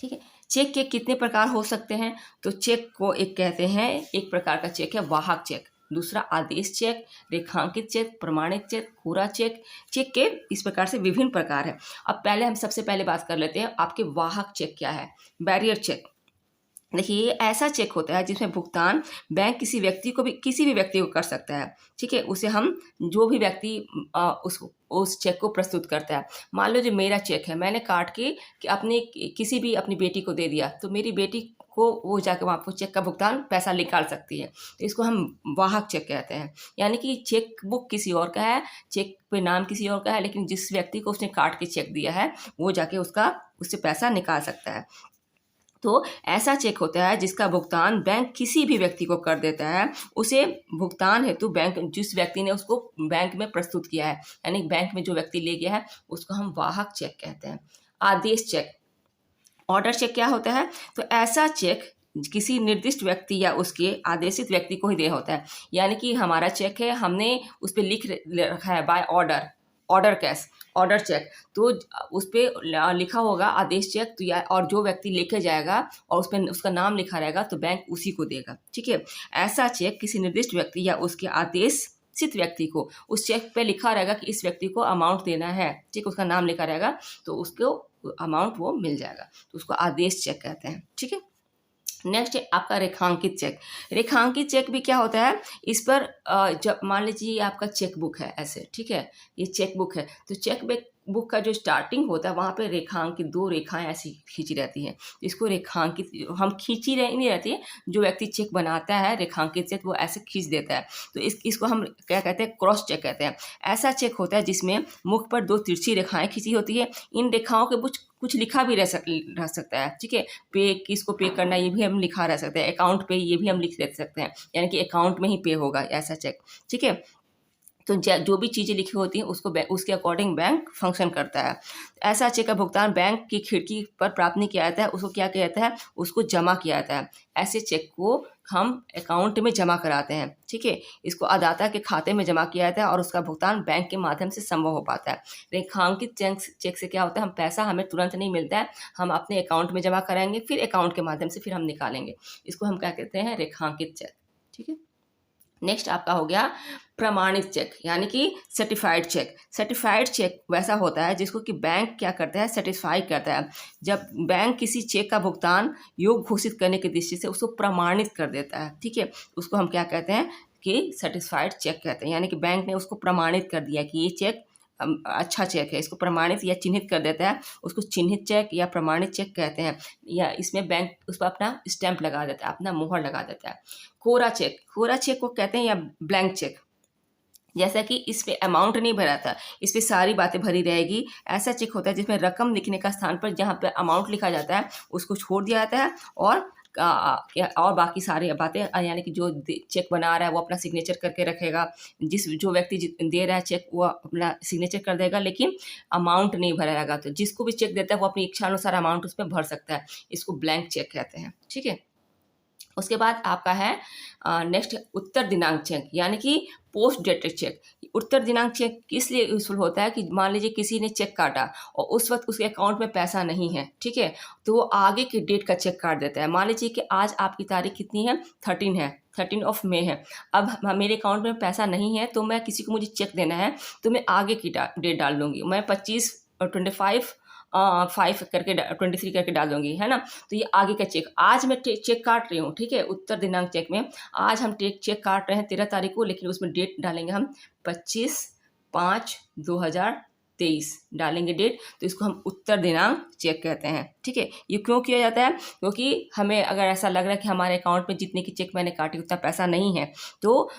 ठीक है। चेक के कितने प्रकार हो सकते हैं, तो चेक को एक कहते हैं, एक प्रकार का चेक है वाहक चेक, दूसरा आदेश चेक, रेखांकित चेक, प्रमाणित चेक, कोरा चेक। चेक के इस प्रकार से विभिन्न प्रकार है। अब पहले हम सबसे पहले बात कर लेते हैं आपके वाहक चेक क्या है। बैरियर चेक, देखिए ये ऐसा चेक होता है जिसमें भुगतान बैंक किसी भी व्यक्ति को कर सकता है, ठीक है। उसे हम जो भी व्यक्ति उस चेक को प्रस्तुत करता है। मान लो जो मेरा चेक है, मैंने काट के कि अपनी बेटी को दे दिया, तो मेरी बेटी को वो जाकर वहाँ पर चेक का भुगतान पैसा निकाल सकती है, तो इसको हम वाहक चेक कहते हैं। यानी कि चेक बुक किसी और का है, चेक पे नाम किसी और का है, लेकिन जिस व्यक्ति को उसने काट के चेक दिया है वो जाके उससे पैसा निकाल सकता है। तो ऐसा चेक होता है जिसका भुगतान बैंक किसी भी व्यक्ति को कर देता है। उसे भुगतान हेतु बैंक जिस व्यक्ति ने उसको बैंक में प्रस्तुत किया है, यानी बैंक में जो व्यक्ति ले गया है उसको हम वाहक चेक कहते हैं। आदेश चेक, ऑर्डर चेक क्या होता है, तो ऐसा चेक किसी निर्दिष्ट व्यक्ति या उसके आदेशित व्यक्ति को ही दे होता है। यानी कि हमारा चेक है, हमने उस पर लिख रखा है by order cash, order cheque, तो उस पर लिखा होगा आदेश चेक, तो और जो व्यक्ति लेके जाएगा और उस पर उसका नाम लिखा रहेगा तो बैंक उसी को देगा, ठीक है। ऐसा चेक किसी निर्दिष्ट व्यक्ति या उसके आदेशित व्यक्ति को, उस चेक पे लिखा रहेगा कि इस व्यक्ति को अमाउंट देना है, ठीक, उसका नाम लिखा रहेगा तो उसको अमाउंट वो मिल जाएगा, तो उसको आदेश चेक कहते हैं, ठीक है। नेक्स्ट है आपका रेखांकित चेक। रेखांकित चेक भी क्या होता है, इस पर जब मान लीजिए आपका चेक बुक है ऐसे, ठीक है, ये चेक बुक है, तो चेक बुक का जो स्टार्टिंग होता है वहाँ पे रेखांकित 2 रेखाएं ऐसी खींची रहती हैं, इसको रेखांकित हम खींची नहीं रहती है, जो व्यक्ति चेक बनाता है रेखांकित चेक वो ऐसे खींच देता है, तो इसको हम क्या कहते हैं, क्रॉस चेक कहते हैं। ऐसा चेक होता है जिसमें मुख पर 2 तिरछी रेखाएं खींची होती है, इन रेखाओं के कुछ लिखा भी रह सकता है, ठीक है, पे किसको पे करना ये भी हम लिखा रह सकते हैं, अकाउंट पे ये भी हम लिख दे सकते हैं, यानी कि अकाउंट में ही पे होगा ऐसा चेक, ठीक है। तो जो भी चीज़ें लिखी होती हैं उसको उसके अकॉर्डिंग बैंक फंक्शन करता है। ऐसा चेक का भुगतान बैंक की खिड़की पर प्राप्त नहीं किया जाता है, उसको क्या किया जाता है, उसको जमा किया जाता है। ऐसे चेक को हम अकाउंट में जमा कराते हैं, ठीक है, इसको अदाता के खाते में जमा किया जाता है और उसका भुगतान बैंक के माध्यम से संभव हो पाता है। रेखांकित चेक से क्या होता है, हम पैसा हमें तुरंत नहीं मिलता है, हम अपने अकाउंट में जमा कराएंगे, फिर अकाउंट के माध्यम से फिर हम निकालेंगे, इसको हम क्या कहते हैं, रेखांकित चेक, ठीक है। नेक्स्ट आपका हो गया प्रमाणित चेक, यानी कि सर्टिफाइड चेक। सर्टिफाइड चेक वैसा होता है जिसको कि बैंक क्या करता है, सेटिस्फाई करता है। जब बैंक किसी चेक का भुगतान योग्य घोषित करने की दृष्टि से उसको प्रमाणित कर देता है, ठीक है, उसको हम क्या कहते हैं कि सर्टिफाइड चेक कहते हैं, यानी कि बैंक ने उसको प्रमाणित कर दिया कि ये चेक अच्छा चेक है, इसको प्रमाणित या चिन्हित कर देता है, उसको चिन्हित चेक या प्रमाणित चेक कहते हैं, या इसमें बैंक उस पर अपना स्टैंप लगा देता है, अपना मुहर लगा देता है। कोरा चेक को कहते हैं या ब्लैंक चेक, जैसा कि इस पे अमाउंट नहीं भरा था, इस पे सारी बातें भरी रहेगी। ऐसा चेक होता है जिसमें रकम लिखने का स्थान पर जहाँ पे अमाउंट लिखा जाता है उसको छोड़ दिया जाता है, और बाकी सारी बातें, यानी कि जो चेक बना रहा है वो अपना सिग्नेचर करके रखेगा, जो व्यक्ति दे रहा है चेक वो अपना सिग्नेचर कर देगा, लेकिन अमाउंट नहीं भरा रहेगा। तो जिसको भी चेक देता है वो अपनी इच्छा अनुसार अमाउंट उसमें भर सकता है, इसको ब्लैंक चेक कहते हैं, ठीक है। उसके बाद आपका है नेक्स्ट उत्तर दिनांक चेक, यानी कि पोस्ट डेटेड चेक। उत्तर दिनांक चेक किस लिए यूजफुल होता है कि मान लीजिए किसी ने चेक काटा और उस वक्त उसके अकाउंट में पैसा नहीं है, ठीक है, तो वो आगे की डेट का चेक काट देता है। मान लीजिए कि आज आपकी तारीख कितनी है, 13 ऑफ मई है, अब मेरे अकाउंट में पैसा नहीं है तो मैं किसी को मुझे चेक देना है तो मैं आगे की डेट डाल दूँगी, मैं 25 और 25 5 करके 23 करके डाल दूंगी, है ना। तो ये आगे का चेक, आज मैं चेक काट रही हूँ, ठीक है, उत्तर दिनांक चेक में आज हम चेक काट रहे हैं 13 तारीख को, लेकिन उसमें डेट डालेंगे हम 25/5/2023 डालेंगे डेट, तो इसको हम उत्तर दिनांक चेक कहते हैं, ठीक है। ये क्यों किया जाता है, क्योंकि हमें अगर ऐसा लग रहा है कि हमारे अकाउंट में जितने की चेक मैंने काटी उतना पैसा नहीं है, तो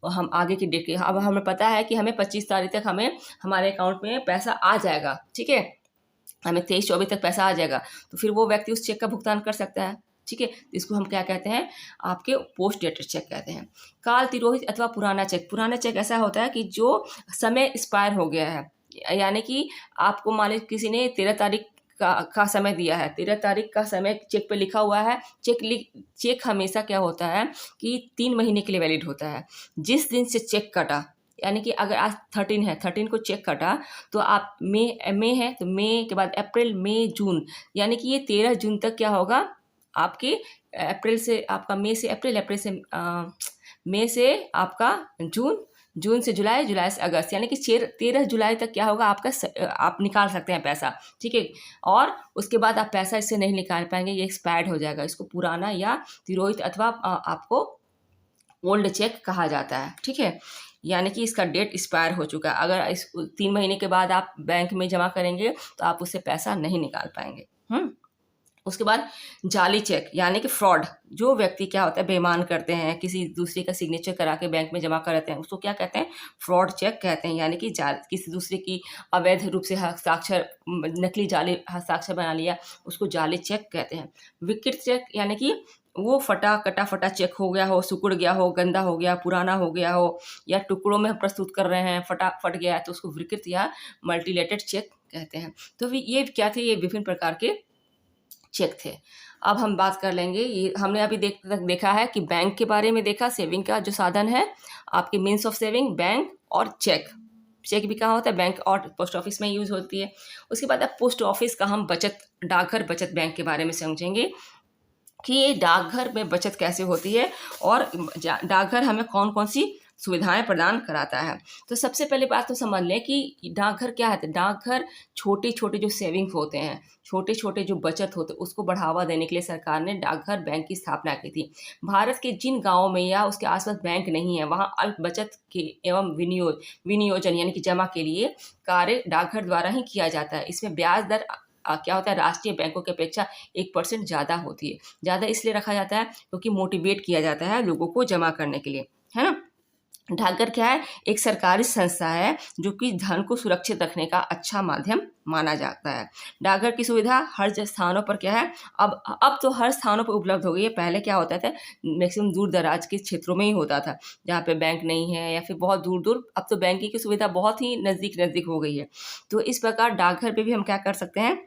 हम आगे की डेट, अब हमें पता है कि हमें 25 तारीख तक हमें हमारे अकाउंट में पैसा आ जाएगा, ठीक है, हमें 23-24 तक पैसा आ जाएगा, तो फिर वो व्यक्ति उस चेक का भुगतान कर सकता है, ठीक है। तो इसको हम क्या कहते हैं, आपके पोस्ट डेटेड चेक कहते हैं। काल तिरोहित अथवा पुराना चेक ऐसा होता है कि जो समय एक्सपायर हो गया है, यानी कि आपको मान लीजिए किसी ने 13 तारीख का समय दिया है, 13 तारीख का समय चेक पे लिखा हुआ है, चेक हमेशा क्या होता है कि 3 महीने के लिए वैलिड होता है। जिस दिन से चेक कटा, यानी कि अगर आज 13 है, 13 को चेक कटा, तो आप मई है तो मई के बाद अप्रैल, मई, जून, यानी कि ये 13 जून तक क्या होगा आपके, अप्रैल से आपका मई से अप्रैल, अप्रैल से मई से आपका जून, जून से जुलाई, जुलाई से अगस्त, यानी कि 13 जुलाई तक क्या होगा आपका, आप निकाल सकते हैं पैसा, ठीक है। और उसके बाद आप पैसा इससे नहीं निकाल पाएंगे, ये एक्सपायर्ड हो जाएगा, इसको पुराना या तिरोहित अथवा आपको ओल्ड चेक कहा जाता है, ठीक है, यानी कि इसका डेट एक्सपायर हो चुका है। अगर इस 3 महीने के बाद आप बैंक में जमा करेंगे तो आप उससे पैसा नहीं निकाल पाएंगे। उसके बाद जाली चेक, यानी कि फ्रॉड, जो व्यक्ति क्या होता है बेईमान करते हैं, किसी दूसरे का सिग्नेचर करा के बैंक में जमा कराते हैं, उसको क्या कहते हैं, फ्रॉड चेक कहते हैं, यानी कि किसी दूसरे की अवैध रूप से हस्ताक्षर, नकली जाली हस्ताक्षर बना लिया, उसको जाली चेक कहते हैं। विकृत चेक, यानी कि वो फटा चेक हो गया हो, सिकुड़ गया हो, गंदा हो गया, पुराना हो गया हो, या टुकड़ों में प्रस्तुत कर रहे हैं, फट गया है, तो उसको विकृत या मल्टीलेटेड चेक कहते हैं। तो ये क्या थे, ये विभिन्न प्रकार के चेक थे। अब हम बात कर लेंगे, ये हमने अभी देखा है कि बैंक के बारे में देखा, सेविंग का जो साधन है आपके मीन्स ऑफ सेविंग, बैंक और चेक भी कहाँ होता है, बैंक और पोस्ट ऑफिस में यूज होती है। उसके बाद अब पोस्ट ऑफिस का हम डाकघर बचत बैंक के बारे में समझेंगे कि ये डाकघर में बचत कैसे होती है और डाकघर हमें कौन कौन सी सुविधाएं प्रदान कराता है। तो सबसे पहले बात तो समझ लें कि डाकघर क्या है। डाकघर छोटे छोटे जो सेविंग्स होते हैं, छोटे छोटे जो बचत होते हैं, उसको बढ़ावा देने के लिए सरकार ने डाकघर बैंक की स्थापना की थी। भारत के जिन गाँवों में या उसके आसपास बैंक नहीं है, वहाँ अल्प बचत के एवं विनियोजन यानी कि जमा के लिए कार्य डाकघर द्वारा ही किया जाता है। इसमें ब्याज दर क्या होता है, राष्ट्रीय बैंकों की अपेक्षा 1% ज़्यादा होती है। ज़्यादा इसलिए रखा जाता है क्योंकि मोटिवेट किया जाता है लोगों को जमा करने के लिए, है ना। डाकघर क्या है, एक सरकारी संस्था है जो कि धन को सुरक्षित रखने का अच्छा माध्यम माना जाता है। डाकघर की सुविधा हर स्थानों पर क्या है, अब तो हर स्थानों पर उपलब्ध हो गई है। पहले क्या होता था, मैक्सिमम दूर दराज के क्षेत्रों में ही होता था जहाँ पे बैंक नहीं है या फिर बहुत दूर दूर। अब तो बैंकिंग की सुविधा बहुत ही नज़दीक नज़दीक हो गई है। तो इस प्रकार डाकघर पे भी हम क्या कर सकते हैं,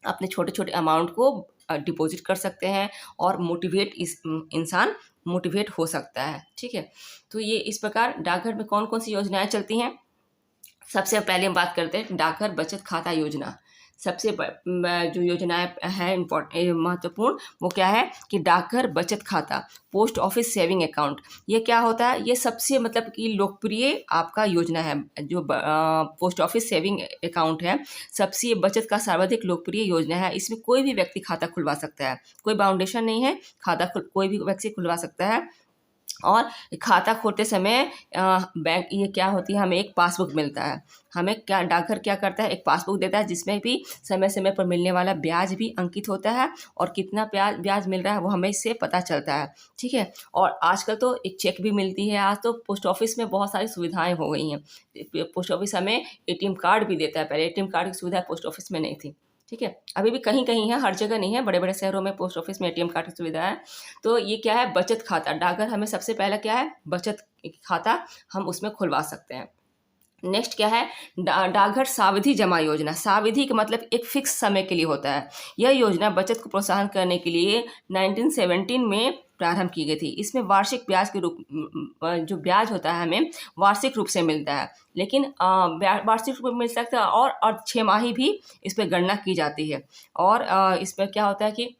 अपने छोटे छोटे अमाउंट को डिपॉजिट कर सकते हैं और इंसान मोटिवेट हो सकता है। ठीक है, तो ये इस प्रकार डाकघर में कौन कौन सी योजनाएं चलती हैं। सबसे पहले हम बात करते हैं डाकघर बचत खाता योजना। सबसे जो योजनाएं है महत्वपूर्ण, वो क्या है कि डाकघर बचत खाता, पोस्ट ऑफिस सेविंग अकाउंट। ये क्या होता है, ये सबसे मतलब कि लोकप्रिय आपका योजना है। जो पोस्ट ऑफिस सेविंग अकाउंट है, सबसे बचत का सर्वाधिक लोकप्रिय योजना है। इसमें कोई भी व्यक्ति खाता खुलवा सकता है, कोई बाउंडेशन नहीं है, खाता कोई भी व्यक्ति खुलवा सकता है। और खाता खोलते समय बैंक ये क्या होती है, हमें एक पासबुक मिलता है। हमें क्या डाकघर क्या करता है, एक पासबुक देता है जिसमें भी समय समय पर मिलने वाला ब्याज भी अंकित होता है और कितना ब्याज मिल रहा है वो हमें इससे पता चलता है। ठीक है, और आजकल तो एक चेक भी मिलती है। आज तो पोस्ट ऑफिस में बहुत सारी सुविधाएं हो गई हैं। पोस्ट ऑफिस हमें एटीएम कार्ड भी देता है। पहले एटीएम कार्ड की सुविधा पोस्ट ऑफिस में नहीं थी। ठीक है, अभी भी कहीं कहीं है, हर जगह नहीं है। बड़े बड़े शहरों में पोस्ट ऑफिस में एटीएम कार्ड की सुविधा है। तो ये क्या है, बचत खाता। डाकघर हमें सबसे पहला क्या है, बचत खाता हम उसमें खुलवा सकते हैं। नेक्स्ट क्या है, डाकघर सावधि जमा योजना। सावधि का मतलब एक फिक्स समय के लिए होता है। यह योजना बचत को प्रोत्साहन करने के लिए 1917 में प्रारंभ की गई थी। इसमें वार्षिक ब्याज के रूप जो ब्याज होता है हमें वार्षिक रूप से मिलता है, लेकिन वार्षिक रूप में मिल सकता है और 6 माही भी इस पर गणना की जाती है। और इसमें क्या होता है कि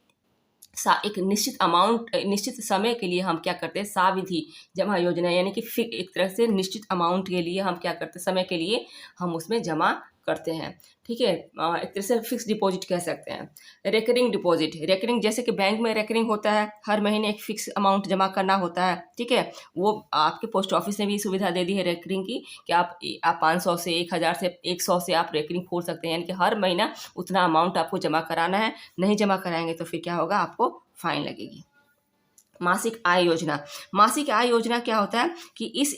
एक निश्चित अमाउंट, निश्चित समय के लिए हम क्या करते हैं, सावधि जमा योजना यानी कि एक तरह से निश्चित अमाउंट के लिए हम क्या करते हैं, समय के लिए हम उसमें जमा करते हैं। ठीक है, एक तरह से फिक्स डिपॉजिट कह सकते हैं। रेकरिंग डिपॉजिट, रेकरिंग जैसे कि बैंक में रेकरिंग होता है, हर महीने एक फिक्स अमाउंट जमा करना होता है। ठीक है, वो आपके पोस्ट ऑफिस ने भी सुविधा दे दी है रेकरिंग की कि आप 500 से 1000 से 100 से आप रेकरिंग खोल सकते हैं, यानी कि हर महीना उतना अमाउंट आपको जमा कराना है। नहीं जमा कराएंगे तो फिर क्या होगा, आपको फाइन लगेगी। मासिक आय योजना। मासिक आय योजना क्या होता है कि इस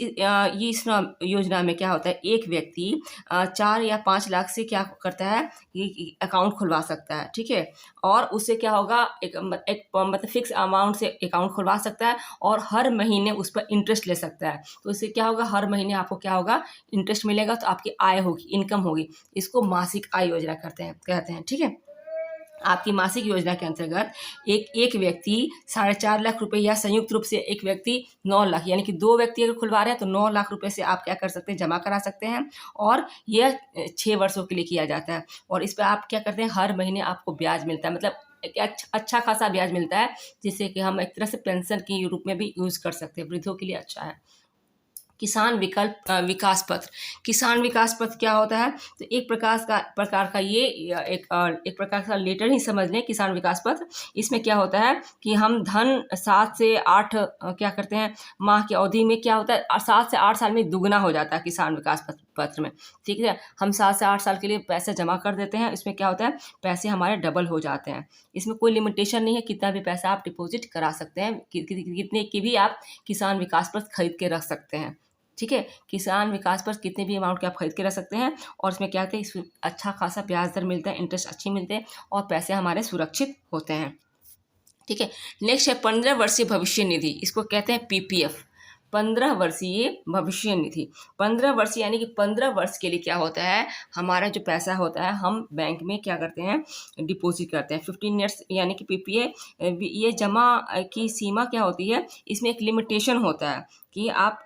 योजना में क्या होता है, एक व्यक्ति 4 या 5 लाख से क्या करता है कि अकाउंट खुलवा सकता है। ठीक है, और उससे क्या होगा, एक मतलब फिक्स अमाउंट से अकाउंट खुलवा सकता है और हर महीने उस पर इंटरेस्ट ले सकता है। तो इससे क्या होगा, हर महीने आपको क्या होगा, इंटरेस्ट मिलेगा, तो आपकी आय होगी, इनकम होगी। इसको मासिक आय योजना कहते हैं। ठीक है, आपकी मासिक योजना के अंतर्गत एक व्यक्ति 4.5 लाख रुपए या संयुक्त रूप से एक व्यक्ति 9 लाख, यानी कि 2 व्यक्ति अगर खुलवा रहे हैं तो 9 लाख रुपए से आप क्या कर सकते हैं, जमा करा सकते हैं। और यह 6 वर्षों के लिए किया जाता है। और इस पर आप क्या करते हैं, हर महीने आपको ब्याज मिलता है, मतलब एक अच्छा खासा ब्याज मिलता है, जिससे कि हम एक तरह से पेंशन के रूप में भी यूज़ कर सकते हैं। वृद्धों के लिए अच्छा है। किसान विकास पत्र। किसान विकास पत्र क्या होता है, तो एक प्रकार का ये एक प्रकार का लेटर ही समझ लें, किसान विकास पत्र। इसमें क्या होता है कि हम धन 7 से 8 क्या करते हैं, माह की अवधि में क्या होता है, 7 से 8 साल में दुगना हो जाता है किसान विकास पत्र में। ठीक है, हम 7 से 8 साल के लिए पैसे जमा कर देते हैं। इसमें क्या होता है, पैसे हमारे डबल हो जाते हैं। इसमें कोई लिमिटेशन नहीं है, कितना भी पैसा आप डिपॉजिट करा सकते हैं, कितने की भी आप किसान विकास पत्र खरीद के रख सकते हैं। ठीक है, किसान विकास पर कितने भी अमाउंट के आप खरीद के रख सकते हैं। और इसमें क्या होता है, इसमें अच्छा खासा ब्याज दर मिलता है, इंटरेस्ट अच्छी मिलते हैं और पैसे हमारे सुरक्षित होते हैं। ठीक है, नेक्स्ट है 15 वर्षीय भविष्य निधि। इसको कहते हैं पीपीएफ, 15 वर्षीय भविष्य निधि। 15 वर्ष यानी कि 15 वर्ष के लिए क्या होता है, हमारा जो पैसा होता है हम बैंक में क्या करते हैं, डिपॉजिट करते हैं। 15 ईयर्स यानी कि पीपीए, ये जमा की सीमा क्या होती है, इसमें एक लिमिटेशन होता है कि आप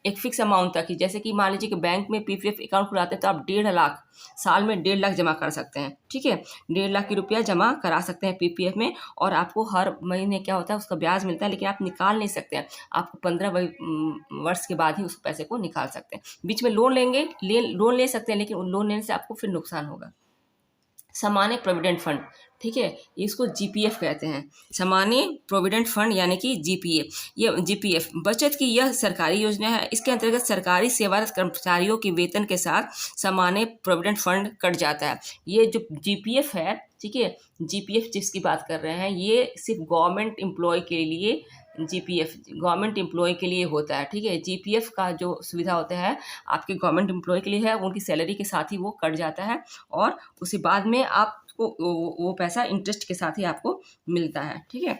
एक फिक्स अमाउंट तक ही, जैसे कि मान लीजिए कि बैंक में पीपीएफ अकाउंट खुलाते हैं तो आप 1.5 लाख साल में 1.5 लाख जमा कर सकते हैं। ठीक है, 1.5 लाख की रुपया जमा करा सकते हैं पीपीएफ में, और आपको हर महीने क्या होता है उसका ब्याज मिलता है, लेकिन आप निकाल नहीं सकते हैं। आपको 15 वर्ष के बाद ही उस पैसे को निकाल सकते हैं। बीच में लोन लोन ले सकते हैं, लेकिन लोन लेने से आपको फिर नुकसान होगा। सामान्य प्रोविडेंट फंड, ठीक है, इसको जीपीएफ कहते हैं। सामान्य प्रोविडेंट फंड यानी कि जीपीएफ, ये जीपीएफ बचत की यह सरकारी योजना है। इसके अंतर्गत सरकारी सेवारत कर्मचारियों के वेतन के साथ सामान्य प्रोविडेंट फंड कट जाता है। ये जो जीपीएफ है, ठीक है, जीपीएफ जिसकी बात कर रहे हैं, ये सिर्फ गवर्नमेंट एम्प्लॉय के लिए, जीपीएफ गवर्नमेंट एम्प्लॉय के लिए होता है। ठीक है, जीपीएफ का जो सुविधा होता है आपके गवर्नमेंट एम्प्लॉय के लिए है, उनकी सैलरी के साथ ही वो कट जाता है, और उसके बाद में आपको वो पैसा इंटरेस्ट के साथ ही आपको मिलता है। ठीक है,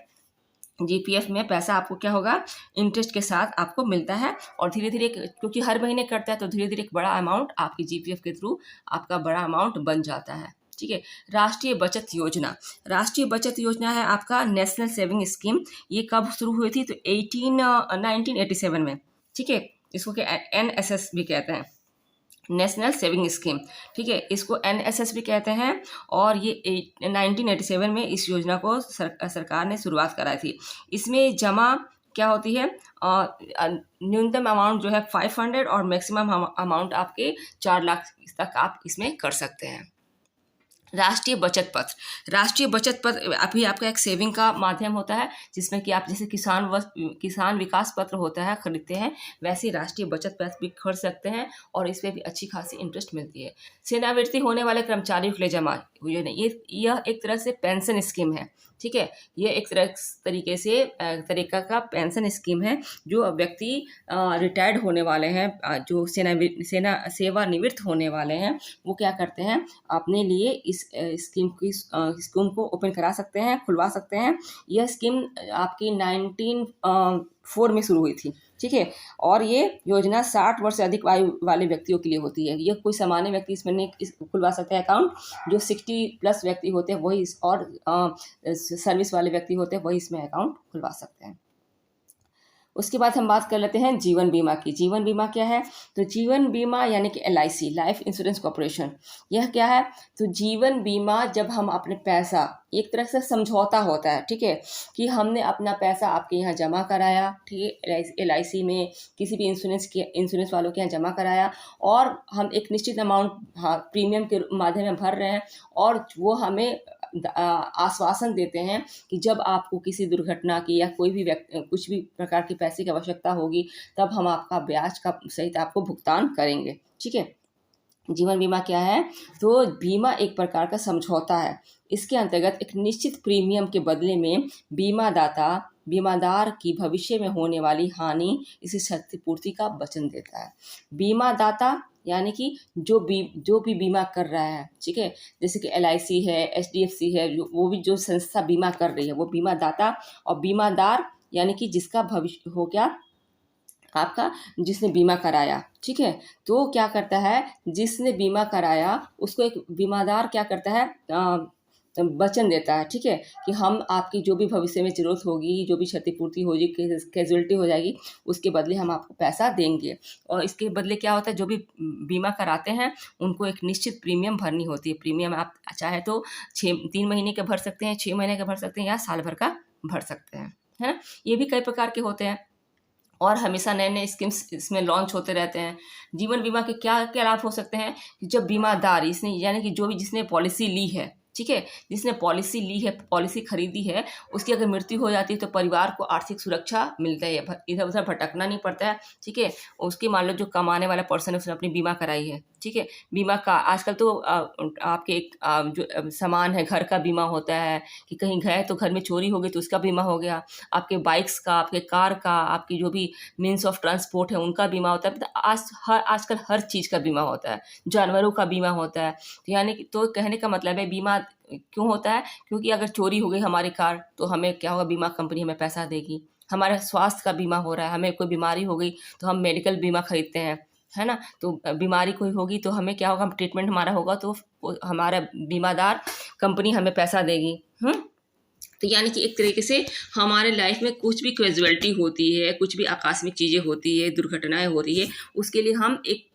जीपीएफ में पैसा आपको क्या होगा, इंटरेस्ट के साथ आपको मिलता है, और धीरे धीरे क्योंकि हर महीने कटता है तो धीरे धीरे एक बड़ा अमाउंट आपकी जीपीएफ के थ्रू आपका बड़ा अमाउंट बन जाता है। ठीक है, राष्ट्रीय बचत योजना, राष्ट्रीय बचत योजना है आपका नेशनल सेविंग स्कीम। ये कब शुरू हुई थी, तो 1987 में। ठीक है, इसको क्या एनएसएस भी कहते हैं, नेशनल सेविंग स्कीम। ठीक है, इसको एनएसएस भी कहते हैं, और ये 1987 में इस योजना को सरकार ने शुरुआत कराई थी। इसमें जमा क्या होती है, न्यूनतम अमाउंट जो है 500 और मैक्सिमम अमाउंट आपके 4 लाख तक आप इसमें कर सकते हैं। राष्ट्रीय बचत पत्र, राष्ट्रीय बचत पत्र अभी आपका एक सेविंग का माध्यम होता है, जिसमें कि आप जैसे किसान विकास पत्र होता है खरीदते हैं, वैसे राष्ट्रीय बचत पत्र भी खरीद सकते हैं, और इस पर भी अच्छी खासी इंटरेस्ट मिलती है। सेवानिवृत्ति होने वाले कर्मचारियों के लिए जमा योजना, यह एक तरह से पेंशन स्कीम है। ठीक है, ये एक तरीके से तरीका का पेंशन स्कीम है, जो व्यक्ति रिटायर्ड होने वाले हैं, जो सेवानिवृत्त होने वाले हैं, वो क्या करते हैं, अपने लिए इस स्कीम को ओपन करा सकते हैं, खुलवा सकते हैं। यह स्कीम आपकी 1904 में शुरू हुई थी। ठीक है, और ये योजना 60 वर्ष से अधिक आयु वाले व्यक्तियों के लिए होती है। यह कोई सामान्य व्यक्ति इसमें नहीं खुलवा सकते हैं अकाउंट, जो 60+ व्यक्ति होते हैं वही और सर्विस वाले व्यक्ति होते हैं वही इसमें अकाउंट खुलवा सकते हैं। उसके बाद हम बात कर लेते हैं जीवन बीमा की। जीवन बीमा क्या है, तो जीवन बीमा यानी कि LIC, लाइफ इंश्योरेंस कॉर्पोरेशन, यह क्या है, तो जीवन बीमा जब हम अपने पैसा, एक तरह से समझौता होता है, ठीक है, कि हमने अपना पैसा आपके यहाँ जमा कराया, ठीक है, LIC में किसी भी इंश्योरेंस वालों के यहाँ जमा कराया, और हम एक निश्चित अमाउंट प्रीमियम के माध्यम में भर रहे हैं, और वो हमें आश्वासन देते हैं कि जब आपको किसी दुर्घटना की या कोई भी कुछ भी प्रकार की पैसे की आवश्यकता होगी, तब हम आपका ब्याज का सहित आपको भुगतान करेंगे। ठीक है, जीवन बीमा क्या है, तो बीमा एक प्रकार का समझौता है। इसके अंतर्गत एक निश्चित प्रीमियम के बदले में बीमादार की भविष्य में होने वाली हानि, इसी क्षतिपूर्ति का वचन देता है। बीमादाता यानी कि जो भी बीमा कर रहा है, ठीक है, जैसे कि LIC है, HDFC है, वो भी जो संस्था बीमा कर रही है वो बीमादाता, और बीमादार यानी कि जिसका भविष्य हो गया आपका, जिसने बीमा कराया। ठीक है, तो क्या करता है, जिसने बीमा कराया उसको एक बीमादार क्या करता है, वचन देता है, ठीक है, कि हम आपकी जो भी भविष्य में जरूरत होगी, जो भी क्षतिपूर्ति होगी, कैजुअलिटी हो जाएगी, उसके बदले हम आपको पैसा देंगे। और इसके बदले क्या होता है, जो भी बीमा कराते हैं उनको एक निश्चित प्रीमियम भरनी होती है। प्रीमियम आप चाहे तो 3 महीने का भर सकते हैं, 6 महीने का भर सकते हैं, या साल भर का भर सकते हैं, है ना। ये भी कई प्रकार के होते हैं, और हमेशा नए नए स्कीम्स इसमें लॉन्च होते रहते हैं। जीवन बीमा के क्या क्या लाभ हो सकते हैं, जब बीमादार इसने यानी कि जो भी जिसने पॉलिसी ली है, ठीक है, जिसने पॉलिसी ली है, पॉलिसी खरीदी है, उसकी अगर मृत्यु हो जाती है तो परिवार को आर्थिक सुरक्षा मिलता है, इधर उधर भटकना नहीं पड़ता है। ठीक है, उसकी मान लो जो कमाने वाला पर्सन है उसने अपनी बीमा कराई है, ठीक है, बीमा का आजकल तो आपके एक जो सामान है, घर का बीमा होता है, कि कहीं गए तो घर में चोरी हो गई तो उसका बीमा हो गया, आपके बाइक्स का, आपके कार का, आपकी जो भी मीन्स ऑफ ट्रांसपोर्ट है उनका बीमा होता है। तो आजकल हर चीज़ का बीमा होता है, जानवरों का बीमा होता है। तो यानी कि तो कहने का मतलब है बीमा क्यों होता है, क्योंकि अगर चोरी हो गई हमारी कार तो हमें क्या होगा, बीमा कंपनी हमें पैसा देगी। हमारे स्वास्थ्य का बीमा हो रहा है, हमें कोई बीमारी हो गई तो हम मेडिकल बीमा खरीदते हैं, है ना। तो बीमारी कोई होगी तो हमें क्या होगा, ट्रीटमेंट हमारा होगा तो हमारा बीमादार कंपनी हमें पैसा देगी। तो यानी कि एक तरीके से हमारे लाइफ में कुछ भी कैजुअलिटी होती है, कुछ भी आकस्मिक चीज़ें होती है, दुर्घटनाएं हो रही है, उसके लिए हम एक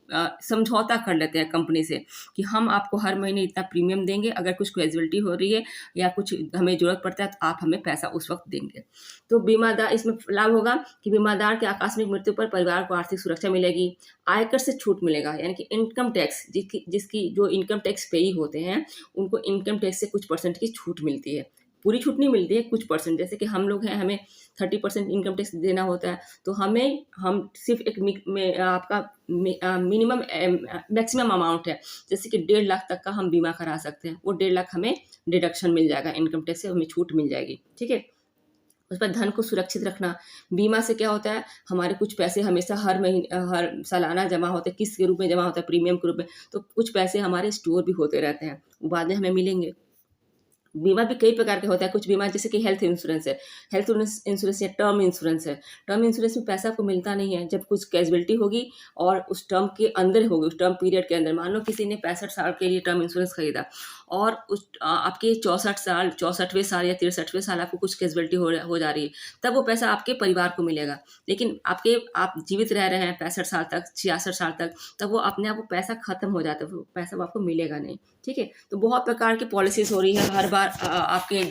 समझौता कर लेते हैं कंपनी से कि हम आपको हर महीने इतना प्रीमियम देंगे, अगर कुछ कैजुअलिटी हो रही है या कुछ हमें ज़रूरत पड़ता है तो आप हमें पैसा उस वक्त देंगे। तो बीमादार, इसमें लाभ होगा कि बीमादार के आकस्मिक मृत्यु पर परिवार को आर्थिक सुरक्षा मिलेगी, आयकर से छूट मिलेगा, यानी कि इनकम टैक्स जिसकी जो इनकम टैक्स पेई होते हैं उनको इनकम टैक्स से कुछ परसेंट की छूट मिलती है। पूरी छूट नहीं मिलती है, कुछ परसेंट, जैसे कि हम लोग हैं, हमें 30% इनकम टैक्स देना होता है, तो हम सिर्फ एक आपका मिनिमम मैक्सिमम अमाउंट है, जैसे कि 1.5 लाख तक का हम बीमा करा सकते हैं, वो 1.5 लाख हमें डिडक्शन मिल जाएगा, इनकम टैक्स से हमें छूट मिल जाएगी। ठीक है। उस पर धन को सुरक्षित रखना, बीमा से क्या होता है, हमारे कुछ पैसे हमेशा हर महीने हर सालाना जमा होते हैं, किस्त के रूप में जमा होता है, प्रीमियम के रूप में, तो कुछ पैसे हमारे स्टोर भी होते रहते हैं, वो बाद में हमें मिलेंगे। बीमा भी कई प्रकार के होता है, कुछ बीमा जैसे कि हेल्थ इंश्योरेंस है, हेल्थ इंश्योरेंस या टर्म इंश्योरेंस है। टर्म इंश्योरेंस में पैसा आपको मिलता नहीं है, जब कुछ कैजुअलिटी होगी और उस टर्म के अंदर होगी, उस टर्म पीरियड के अंदर, मान लो किसी ने 65 साल के लिए टर्म इंश्योरेंस खरीदा और आपके 64वें साल या 63वें साल आपको कुछ कैजुअलिटी हो जा रही है, तब वो पैसा आपके परिवार को मिलेगा। लेकिन आप जीवित रह रहे हैं 65 साल तक, 66 साल तक, तब वो अपने आप वो पैसा खत्म हो जाता है, वो पैसा वो आपको मिलेगा नहीं। ठीक है। तो बहुत प्रकार की पॉलिसीज हो रही है, हर बार आपके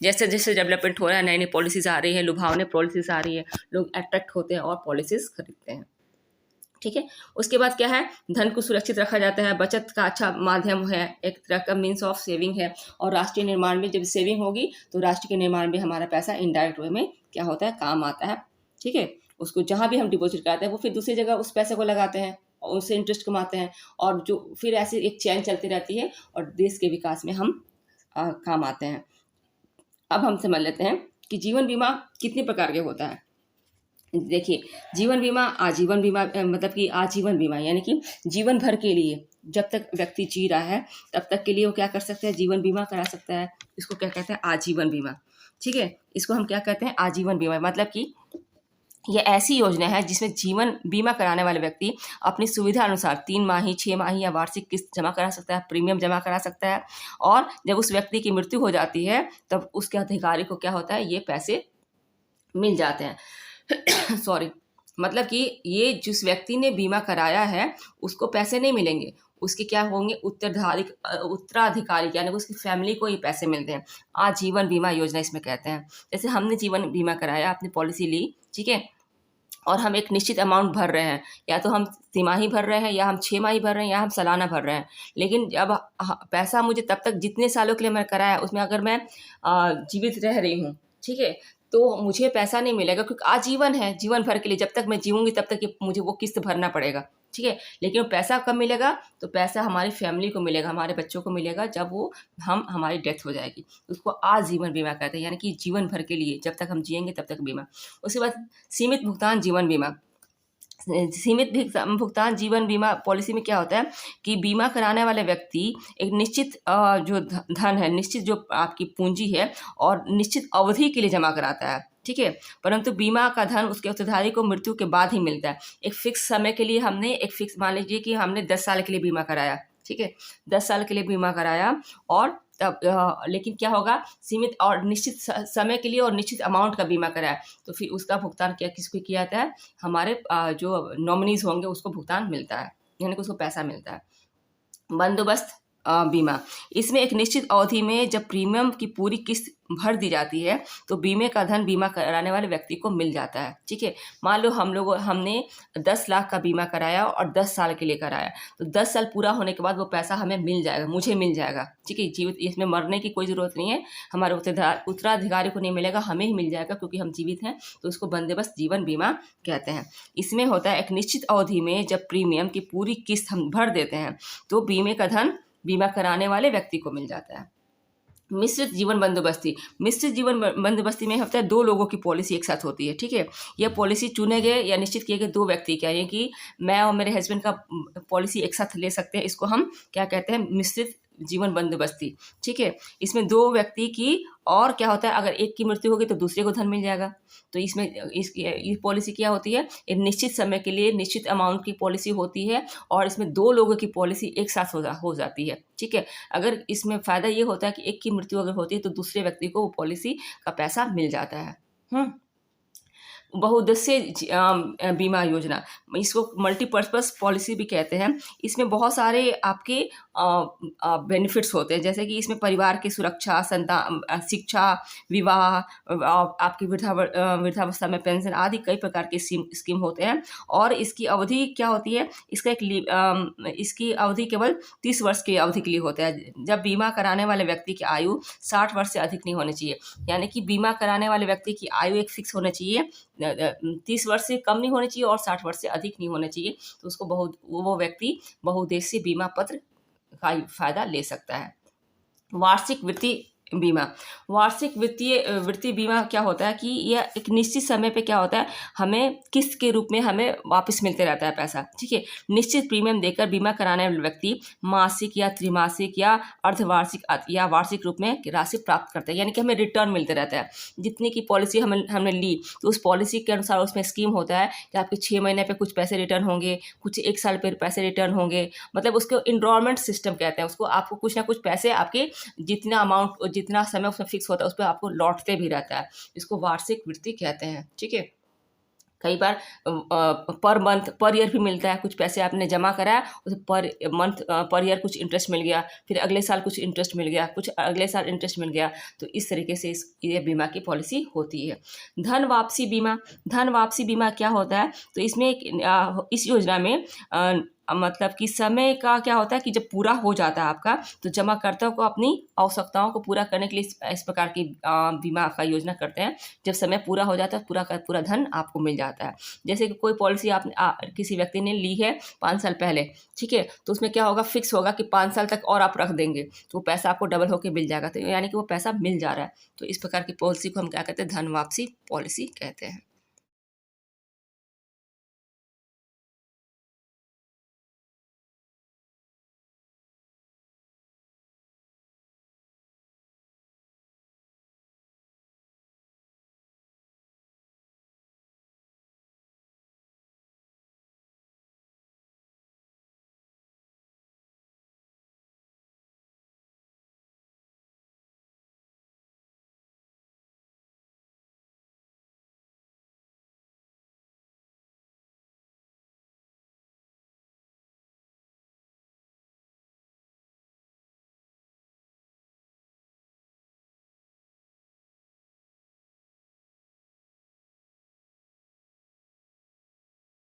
जैसे जैसे डेवलपमेंट हो रहा है, नई नई पॉलिसीज आ रही है, लुभावनी पॉलिसीज आ रही है, लोग अट्रैक्ट होते हैं और पॉलिसीज खरीदते हैं। ठीक है। उसके बाद क्या है, धन को सुरक्षित रखा जाता है, बचत का अच्छा माध्यम है, एक तरह का मीन्स ऑफ सेविंग है, और राष्ट्रीय निर्माण में जब सेविंग होगी तो राष्ट्र के निर्माण में हमारा पैसा इनडायरेक्ट वे में क्या होता है, काम आता है। ठीक है। उसको जहाँ भी हम डिपॉजिट कराते हैं वो फिर दूसरी जगह उस पैसे को लगाते हैं और उससे इंटरेस्ट कमाते हैं, और जो फिर ऐसी एक चैन चलती रहती है और देश के विकास में हम काम आते हैं। अब हम समझ लेते हैं कि जीवन बीमा कितने प्रकार के होता है। देखिए, जीवन बीमा आजीवन बीमा, मतलब कि आजीवन बीमा यानी कि जीवन भर के लिए, जब तक व्यक्ति जी रहा है तब तक के लिए वो क्या कर सकता है, जीवन बीमा करा सकता है। इसको क्या कहते हैं, आजीवन बीमा। ठीक है। इसको हम क्या कहते हैं, आजीवन बीमा, मतलब कि यह ऐसी योजना है जिसमें जीवन बीमा कराने वाले व्यक्ति अपनी सुविधा अनुसार 3 माही, 6 माही या वार्षिक किस्त जमा करा सकता है, प्रीमियम जमा करा सकता है, और जब उस व्यक्ति की मृत्यु हो जाती है तब उसके अधिकारी को क्या होता है, ये पैसे मिल जाते हैं। सॉरी, मतलब कि ये जिस व्यक्ति ने बीमा कराया है उसको पैसे नहीं मिलेंगे, उसके क्या होंगे, उत्तराधिकारी, यानी कि उसकी फैमिली को ये पैसे मिलते हैं। आजीवन बीमा योजना इसमें कहते हैं। जैसे हमने जीवन बीमा कराया, आपने पॉलिसी ली, ठीक है, और हम एक निश्चित अमाउंट भर रहे हैं, या तो हम तिमाही भर रहे हैं, या हम 6 माही भर रहे हैं, या हम सालाना भर रहे हैं। लेकिन जब पैसा मुझे तब तक जितने सालों के लिए मैं कराया उसमें अगर मैं जीवित रह रही हूँ, ठीक है, तो मुझे पैसा नहीं मिलेगा, क्योंकि आजीवन है, जीवन भर के लिए, जब तक मैं जीऊँगी तब तक ये मुझे वो किस्त भरना पड़ेगा। ठीक है। लेकिन वो पैसा कब मिलेगा, तो पैसा हमारी फैमिली को मिलेगा, हमारे बच्चों को मिलेगा, जब वो हमारी डेथ हो जाएगी। उसको आजीवन बीमा कहते हैं, यानी कि जीवन भर के लिए, जब तक हम जिएंगे तब तक बीमा। उसके बाद सीमित भुगतान जीवन बीमा। सीमित भुगतान जीवन बीमा पॉलिसी में क्या होता है कि बीमा कराने वाले व्यक्ति एक निश्चित जो धन है, निश्चित जो आपकी पूंजी है, और निश्चित अवधि के लिए जमा कराता है। ठीक है। परंतु बीमा का धन उसके उत्तरदायी को मृत्यु के बाद ही मिलता है। एक फिक्स समय के लिए हमने मान लीजिए कि हमने 10 साल के लिए बीमा कराया, ठीक है, 10 साल के लिए बीमा कराया, और तब लेकिन क्या होगा, सीमित और निश्चित समय के लिए और निश्चित अमाउंट का बीमा कराया, तो फिर उसका भुगतान किसको किया जाता है, हमारे जो नॉमिनीज होंगे उसको भुगतान मिलता है, यानी कि उसको पैसा मिलता है। बंदोबस्त बीमा, इसमें एक निश्चित अवधि में जब प्रीमियम की पूरी किस्त भर दी जाती है तो बीमे का धन बीमा कराने वाले व्यक्ति को मिल जाता है। ठीक है। मान लो हमने 10 लाख का बीमा कराया और 10 साल के लिए कराया, तो 10 साल पूरा होने के बाद वो पैसा हमें मिल जाएगा, मुझे मिल जाएगा। ठीक है। जीवित, इसमें मरने की कोई ज़रूरत नहीं है, हमारे उत्तराधिकारी को नहीं मिलेगा, हमें ही मिल जाएगा, क्योंकि हम जीवित हैं, तो उसको बंदोबस्त जीवन बीमा कहते हैं। इसमें होता है एक निश्चित अवधि में जब प्रीमियम की पूरी किस्त हम भर देते हैं तो बीमे का धन बीमा कराने वाले व्यक्ति को मिल जाता है। मिश्रित जीवन बंदोबस्ती, मिश्रित जीवन बंदोबस्ती में होता है 2 लोगों की पॉलिसी एक साथ होती है। ठीक है। यह पॉलिसी चुने गए या निश्चित किए गए 2 व्यक्ति क्या है कि मैं और मेरे हस्बैंड का पॉलिसी एक साथ ले सकते हैं, इसको हम क्या कहते हैं, मिश्रित जीवन बंदोबस्ती, ठीक है। इसमें 2 व्यक्ति की और क्या होता है, अगर एक की मृत्यु होगी तो दूसरे को धन मिल जाएगा। तो इसमें ये पॉलिसी क्या होती है, एक निश्चित समय के लिए निश्चित अमाउंट की पॉलिसी होती है और इसमें 2 लोगों की पॉलिसी एक साथ हो जाती है, ठीक है। अगर इसमें फ़ायदा ये होता है कि एक की मृत्यु अगर होती है तो दूसरे व्यक्ति को वो पॉलिसी का पैसा मिल जाता है। बहुउद्देशीय बीमा योजना, इसको मल्टीपर्पज़ पॉलिसी भी कहते हैं। इसमें बहुत सारे आपके बेनिफिट्स होते हैं, जैसे कि इसमें परिवार की सुरक्षा, शिक्षा, विवाह, आपकी वृद्धावस्था में पेंशन आदि कई प्रकार के स्कीम होते हैं। और इसकी अवधि क्या होती है, इसकी अवधि केवल 30 वर्ष की अवधि के लिए होता है, जब बीमा कराने वाले व्यक्ति की आयु 60 वर्ष से अधिक नहीं होनी चाहिए। यानी कि बीमा कराने वाले व्यक्ति की आयु एक फिक्स होनी चाहिए, 30 वर्ष से कम नहीं होनी चाहिए और 60 वर्ष से अधिक नहीं होना चाहिए। तो उसको वो व्यक्ति बहुउद्देशीय बीमा पत्र का फ़ायदा ले सकता है। वार्षिक वित्तीय बीमा, वार्षिक वित्तीय बीमा क्या होता है कि यह एक निश्चित समय पे क्या होता है, हमें किस्त के रूप में हमें वापस मिलते रहता है पैसा, ठीक है। निश्चित प्रीमियम देकर बीमा कराने वाले व्यक्ति मासिक या त्रिमासिक या अर्धवार्षिक या वार्षिक रूप में राशि प्राप्त करते हैं, यानी कि हमें रिटर्न मिलते रहता है। जितनी की पॉलिसी हमने ली तो उस पॉलिसी के अनुसार उसमें स्कीम होता है कि आपके 6 महीने पे कुछ पैसे रिटर्न होंगे, कुछ 1 साल पे पैसे रिटर्न होंगे, मतलब उसको इंडोरमेंट सिस्टम कहते हैं। उसको आपको कुछ ना कुछ पैसे आपके जितना अमाउंट जितना समय उसमें फिक्स होता है उस पर आपको लौटते भी रहता है। इसको वार्षिक वृत्ति कहते हैं, ठीक है। कई बार पर मंथ पर ईयर भी मिलता है, कुछ पैसे आपने जमा कराया उसे पर मंथ पर ईयर कुछ इंटरेस्ट मिल गया, फिर अगले साल कुछ इंटरेस्ट मिल गया, कुछ अगले साल इंटरेस्ट मिल गया। तो इस तरीके से ये बीमा की पॉलिसी होती है। धन वापसी बीमा, धन वापसी बीमा क्या होता है, तो इसमें इस योजना में मतलब कि समय का क्या होता है कि जब पूरा हो जाता है आपका, तो जमाकर्ता को अपनी आवश्यकताओं को पूरा करने के लिए इस प्रकार की बीमा का योजना करते हैं। जब समय पूरा हो जाता है पूरा का पूरा धन आपको मिल जाता है। जैसे कि कोई पॉलिसी आपने किसी व्यक्ति ने ली है 5 साल पहले, ठीक है, तो उसमें क्या होगा, फिक्स होगा कि 5 साल तक और आप रख देंगे तो वो पैसा आपको डबल होकर मिल जाएगा, तो यानी कि वो पैसा मिल जा रहा है। तो इस प्रकार की पॉलिसी को हम क्या कहते हैं, धन वापसी पॉलिसी कहते हैं।